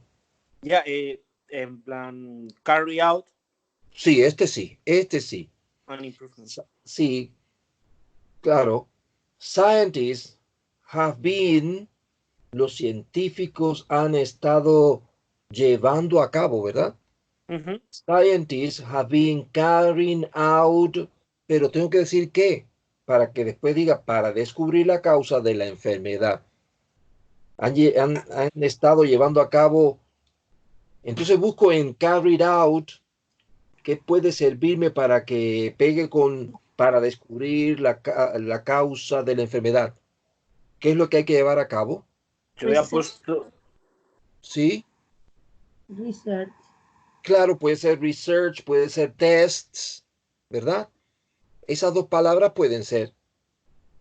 Speaker 3: Ya, en plan, carry out.
Speaker 1: Sí, este sí.
Speaker 3: An improvement.
Speaker 1: Sí, claro. Scientists have been, los científicos han estado llevando a cabo, ¿verdad?
Speaker 3: Uh-huh.
Speaker 1: Scientists have been carrying out, pero tengo que decir qué, para que después diga, para descubrir la causa de la enfermedad. Han estado llevando a cabo, entonces busco en carried out, ¿qué puede servirme para que pegue para descubrir la causa de la enfermedad? ¿Qué es lo que hay que llevar a cabo?
Speaker 3: Yo había puesto...
Speaker 1: ¿Sí?
Speaker 6: Research.
Speaker 1: Claro, puede ser research, puede ser tests, ¿verdad? Esas 2 palabras pueden ser.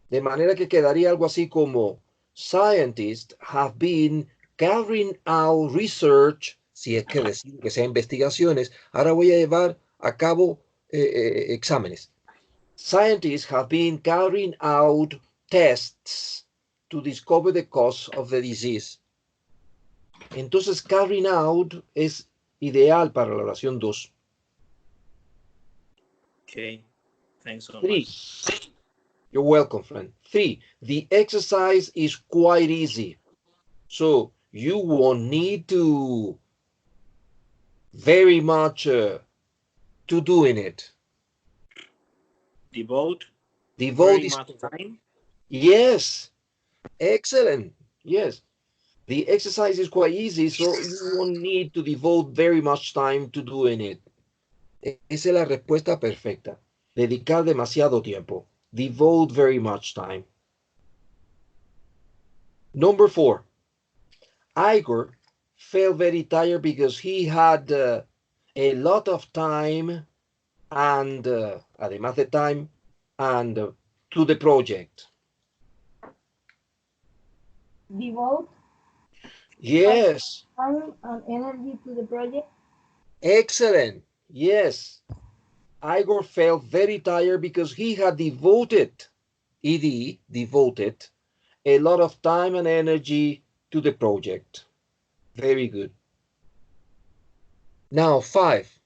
Speaker 1: De manera que quedaría algo así como scientists have been carrying out research, si es que decir que sea investigaciones. Ahora voy a llevar a cabo exámenes. Scientists have been carrying out tests to discover the cause of the disease. Entonces, carrying out es ideal para la oración 2.
Speaker 3: Okay, thanks so
Speaker 1: 3.
Speaker 3: much.
Speaker 1: You're welcome, friend. 3, the exercise is quite easy. So you won't need to very much to doing it.
Speaker 3: Devote
Speaker 1: Devote
Speaker 3: very
Speaker 1: is
Speaker 3: much time.
Speaker 1: yes, excellent. Yes, the exercise is quite easy, so you won't need to devote very much time to doing it. Esa es la respuesta perfecta. Dedicar demasiado tiempo. Devote very much time. Number 4. Igor felt very tired because he had a lot of time and además de time and to the project.
Speaker 6: Devote
Speaker 1: Yes,
Speaker 6: time and energy to the project.
Speaker 1: excellent. Yes, Igor felt very tired because he had devoted, devoted, a lot of time and energy to the project. Very good. Now 5.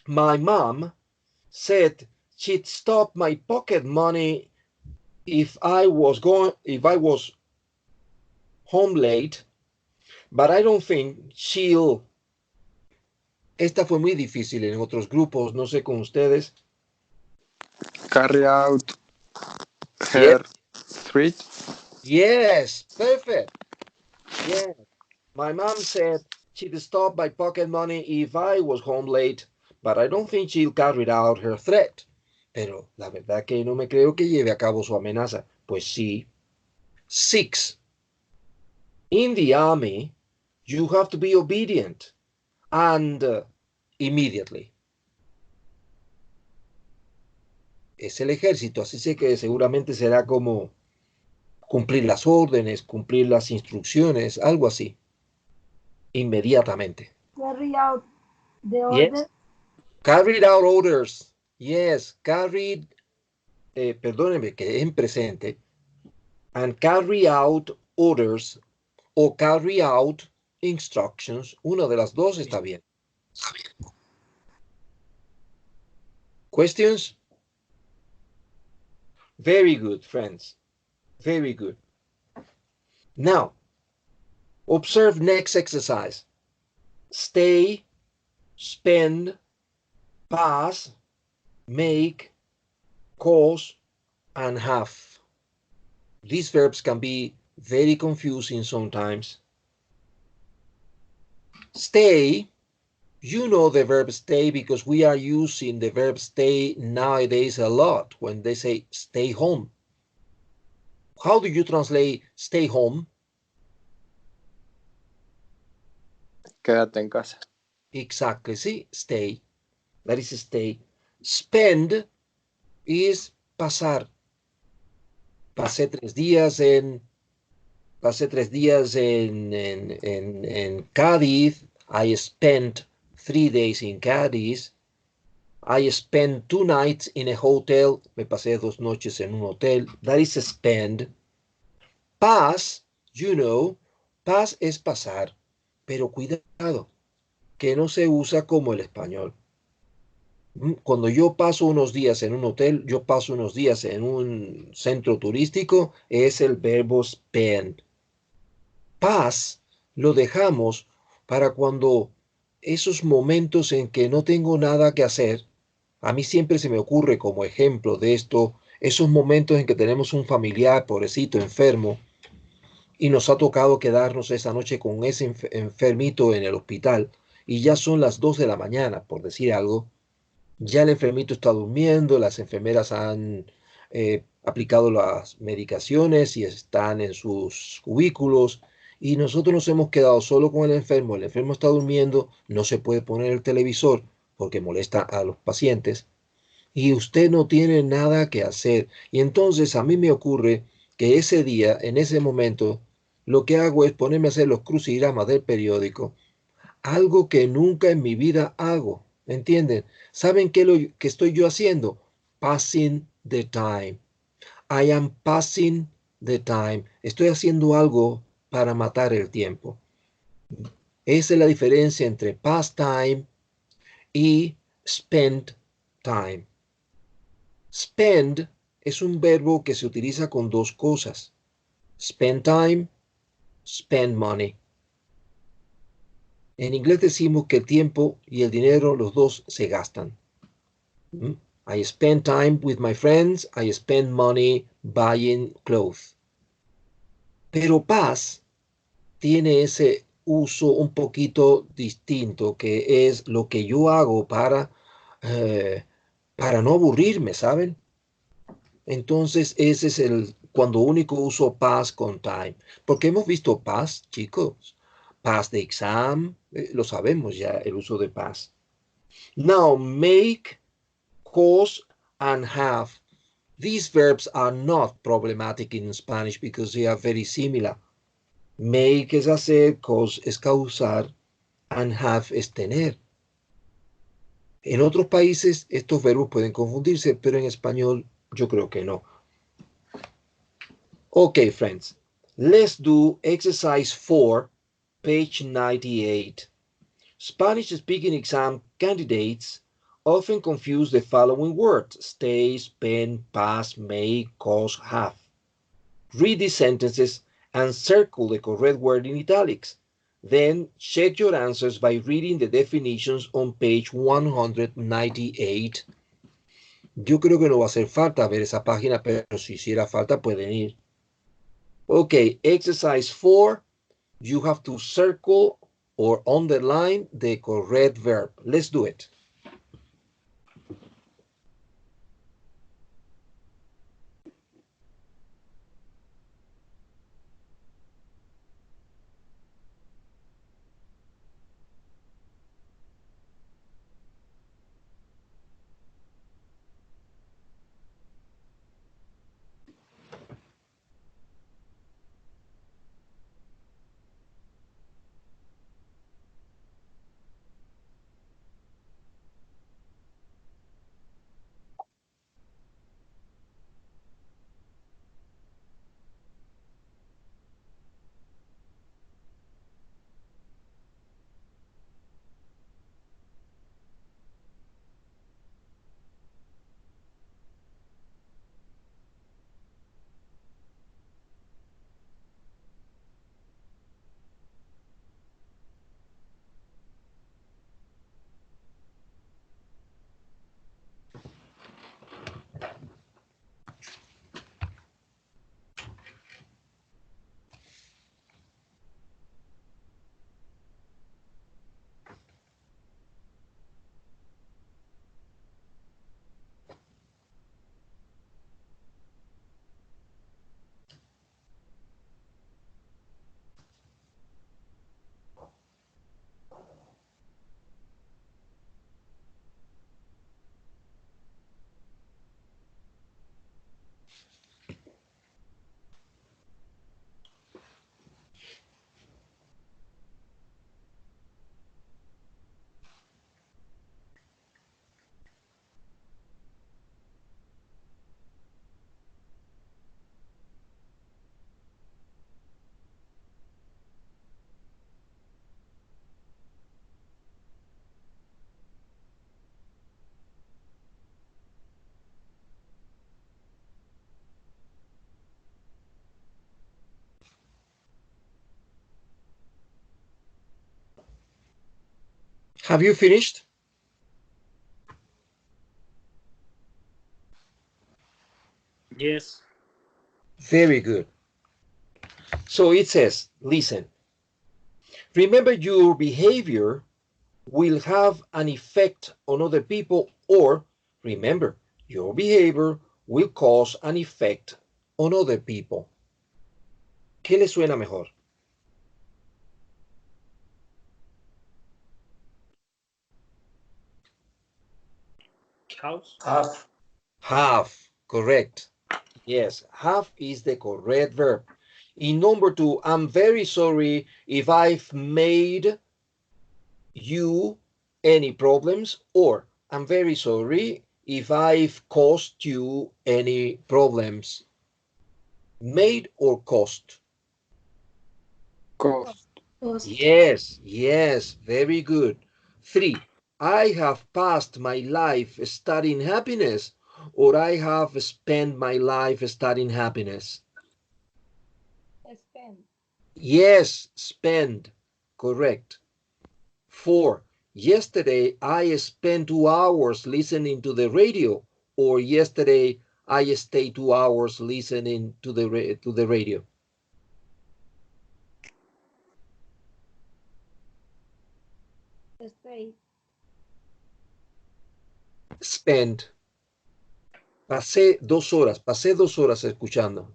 Speaker 1: My mom said she'd stop my pocket money if I was home late, but I don't think she'll. Esta fue muy difícil en otros grupos, no sé con ustedes.
Speaker 2: Carry out her threat.
Speaker 1: Yes, perfect. Yeah. My mom said she'd stop my pocket money if I was home late, but I don't think she'll carry out her threat. Pero la verdad que no me creo que lleve a cabo su amenaza. Pues sí. 6. In the army, you have to be obedient and immediately. Es el ejército, así sé que seguramente será como cumplir las órdenes, cumplir las instrucciones, algo así. Inmediatamente.
Speaker 6: Carry out the
Speaker 1: Yes.
Speaker 6: order.
Speaker 1: Carried out orders. Yes, carried, perdónenme que es en presente. And carry out orders o carry out instructions. Una de las dos está bien. Questions? Very good, friends. Very good. Now, observe next exercise. Stay, spend, pass, make, cause, and have. These verbs can be very confusing sometimes. Stay, you know the verb stay because we are using the verb stay nowadays a lot when they say stay home. How do you translate stay home?
Speaker 2: Quédate en casa.
Speaker 1: Exactly, see, stay. That is stay. Spend is pasar. Pasé 3 días en Cádiz. I spent 3 days in Cádiz. I spent 2 nights in a hotel. Me pasé 2 noches en un hotel. That is spend. Pass, you know, pass es pasar, pero cuidado, que no se usa como el español. Cuando yo paso unos días en un hotel, yo paso unos días en un centro turístico, es el verbo spend. Pass lo dejamos para cuando esos momentos en que no tengo nada que hacer. A mí siempre se me ocurre como ejemplo de esto, esos momentos en que tenemos un familiar, pobrecito, enfermo, y nos ha tocado quedarnos esa noche con ese enfermito en el hospital, y ya son las 2 de la mañana, por decir algo. Ya el enfermito está durmiendo, las enfermeras han aplicado las medicaciones y están en sus cubículos, y nosotros nos hemos quedado solo con el enfermo está durmiendo, no se puede poner el televisor porque molesta a los pacientes, y usted no tiene nada que hacer. Y entonces a mí me ocurre que ese día, en ese momento, lo que hago es ponerme a hacer los crucigramas del periódico, algo que nunca en mi vida hago. ¿Entienden? ¿Saben qué lo que estoy yo haciendo? Passing the time. I am passing the time. Estoy haciendo algo para matar el tiempo. Esa es la diferencia entre pass time y spend time. Spend es un verbo que se utiliza con dos cosas. Spend time, spend money. En inglés decimos que el tiempo y el dinero, los dos se gastan. I spend time with my friends. I spend money buying clothes. Pero paz tiene ese uso un poquito distinto, que es lo que yo hago para no aburrirme, ¿saben? Entonces, ese es cuando único uso past con time. Porque hemos visto past, chicos. Past de exam, lo sabemos ya, el uso de past. Now, make, cause, and have. These verbs are not problematic in Spanish because they are very similar. Make es hacer, cause es causar, and have es tener. En otros países estos verbos pueden confundirse, pero en español yo creo que no. Okay, friends, let's do exercise 4, page 98. Spanish-speaking exam candidates often confuse the following words: stay, spend, pass, make, cause, have. Read these sentences and circle the correct word in italics. Then check your answers by reading the definitions on page 198. Yo creo que no va a hacer falta ver esa página, pero si hiciera falta pueden ir. Okay, exercise 4, you have to circle or underline the correct verb. Let's do it. Have you finished?
Speaker 3: Yes.
Speaker 1: Very good. So it says, listen, remember your behavior will have an effect on other people, or remember, your behavior will cause an effect on other people. ¿Qué le suena mejor?
Speaker 3: House.
Speaker 4: Have.
Speaker 1: Have, correct. Yes, have is the correct verb. In number 2, I'm very sorry if I've made you any problems, or I'm very sorry if I've caused you any problems. Made or caused?
Speaker 2: Cost.
Speaker 1: Yes, yes, very good. 3, I have passed my life studying happiness, Or I have spent my life studying happiness.
Speaker 6: Spend.
Speaker 1: Yes, spend. Correct. 4. Yesterday I spent 2 hours listening to the radio. Or yesterday I stayed 2 hours listening to the radio.
Speaker 6: Stay.
Speaker 1: Spend. Pasé 2 horas escuchando.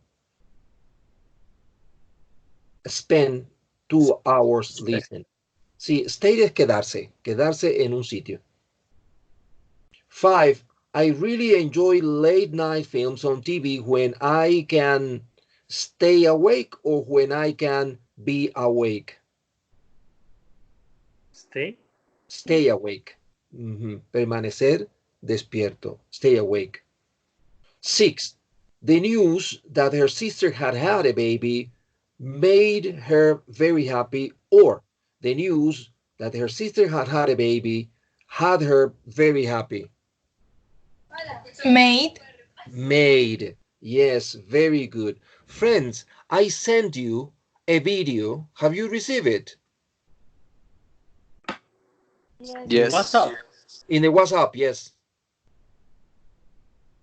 Speaker 1: Spend 2 hours listening. Sí, stay es quedarse en un sitio. 5. I really enjoy late night films on TV when I can stay awake or when I can be awake. Stay awake. Permanecer despierto. Stay awake. 6. The news that her sister had a baby made her very happy, or the news that her sister had a baby had her very happy.
Speaker 7: Made.
Speaker 1: Made. Yes, very good. Friends, I sent you a video. Have you received it?
Speaker 2: Yes.
Speaker 3: WhatsApp.
Speaker 1: In the WhatsApp, yes.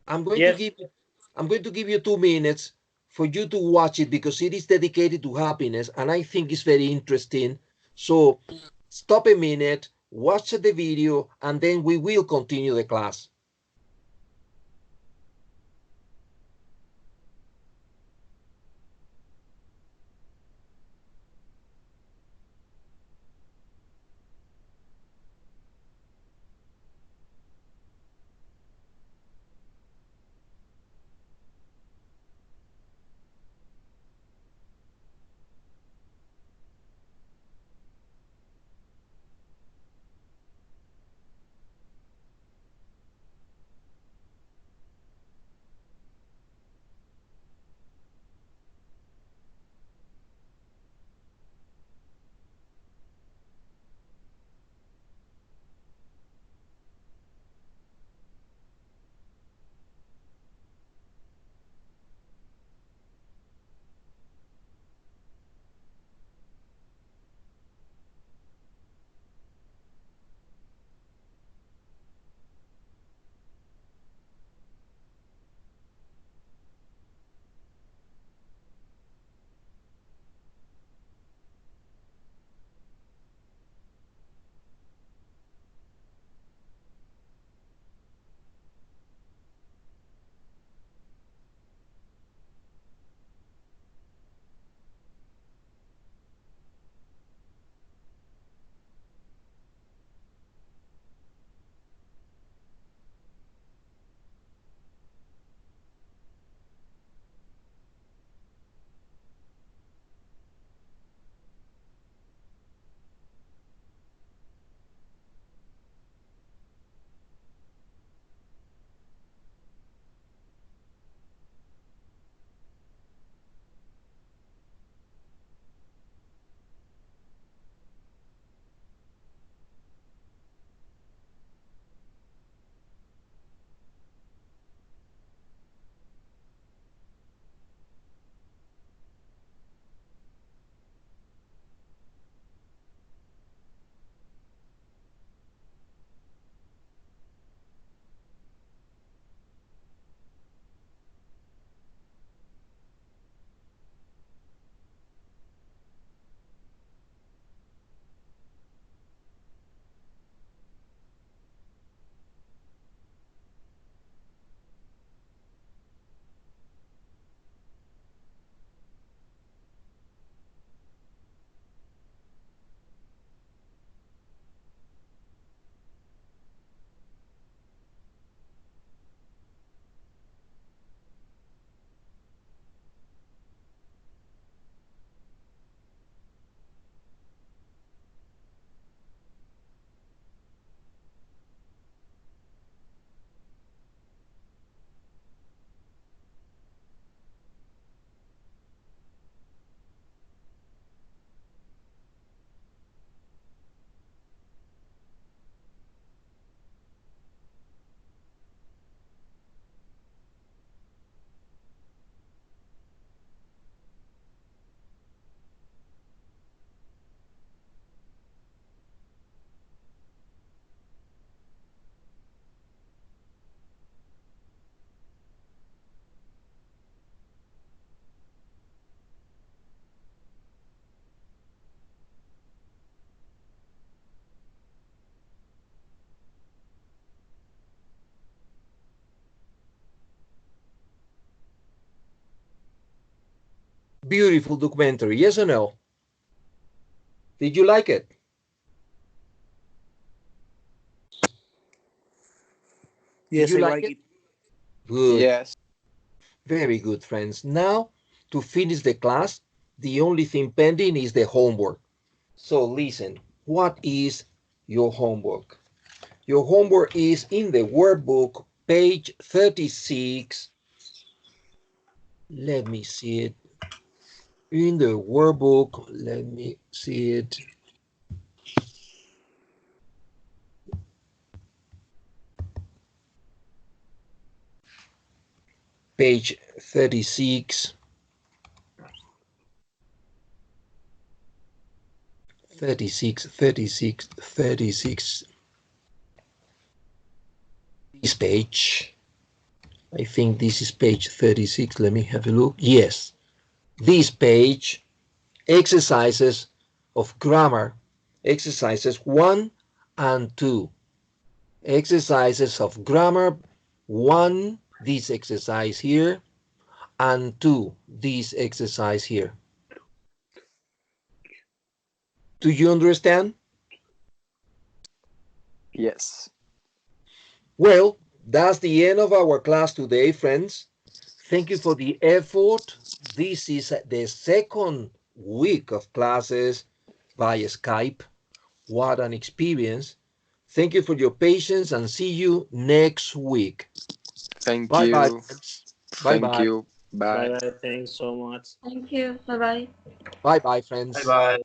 Speaker 1: I'm going
Speaker 3: Yes.
Speaker 1: to give you 2 minutes for you to watch it because it is dedicated to happiness and I think it's very interesting. So stop a minute, watch the video, and then we will continue the class. Beautiful documentary, yes or no? Did you like it?
Speaker 3: Yes,
Speaker 1: Did you
Speaker 3: I
Speaker 1: like
Speaker 3: like
Speaker 1: it?
Speaker 3: it.
Speaker 1: Good.
Speaker 2: Yes.
Speaker 1: Very good, friends. Now, to finish the class, the only thing pending is the homework. So listen, what is your homework? Your homework is in the workbook, page 36. Let me see it. In the workbook, let me see it. Page 36. 36, 36, 36. This page. I think this is page 36. Let me have a look. Yes. This page, exercises of grammar, exercises 1 and 2. Exercises of grammar 1, this exercise here, and 2, this exercise here. Do you understand?
Speaker 2: Yes.
Speaker 1: Well, that's the end of our class today, friends. Thank you for the effort. This is the second week of classes via Skype. What an experience. Thank you for your patience and see you next week.
Speaker 2: Thank
Speaker 1: Bye-bye,
Speaker 2: you.
Speaker 1: friends.
Speaker 2: Thank
Speaker 1: Bye-bye.
Speaker 2: you. Bye.
Speaker 3: Bye bye. Thanks so much.
Speaker 5: Thank you. Bye bye.
Speaker 1: Bye-bye,
Speaker 4: Bye
Speaker 1: friends.
Speaker 4: bye.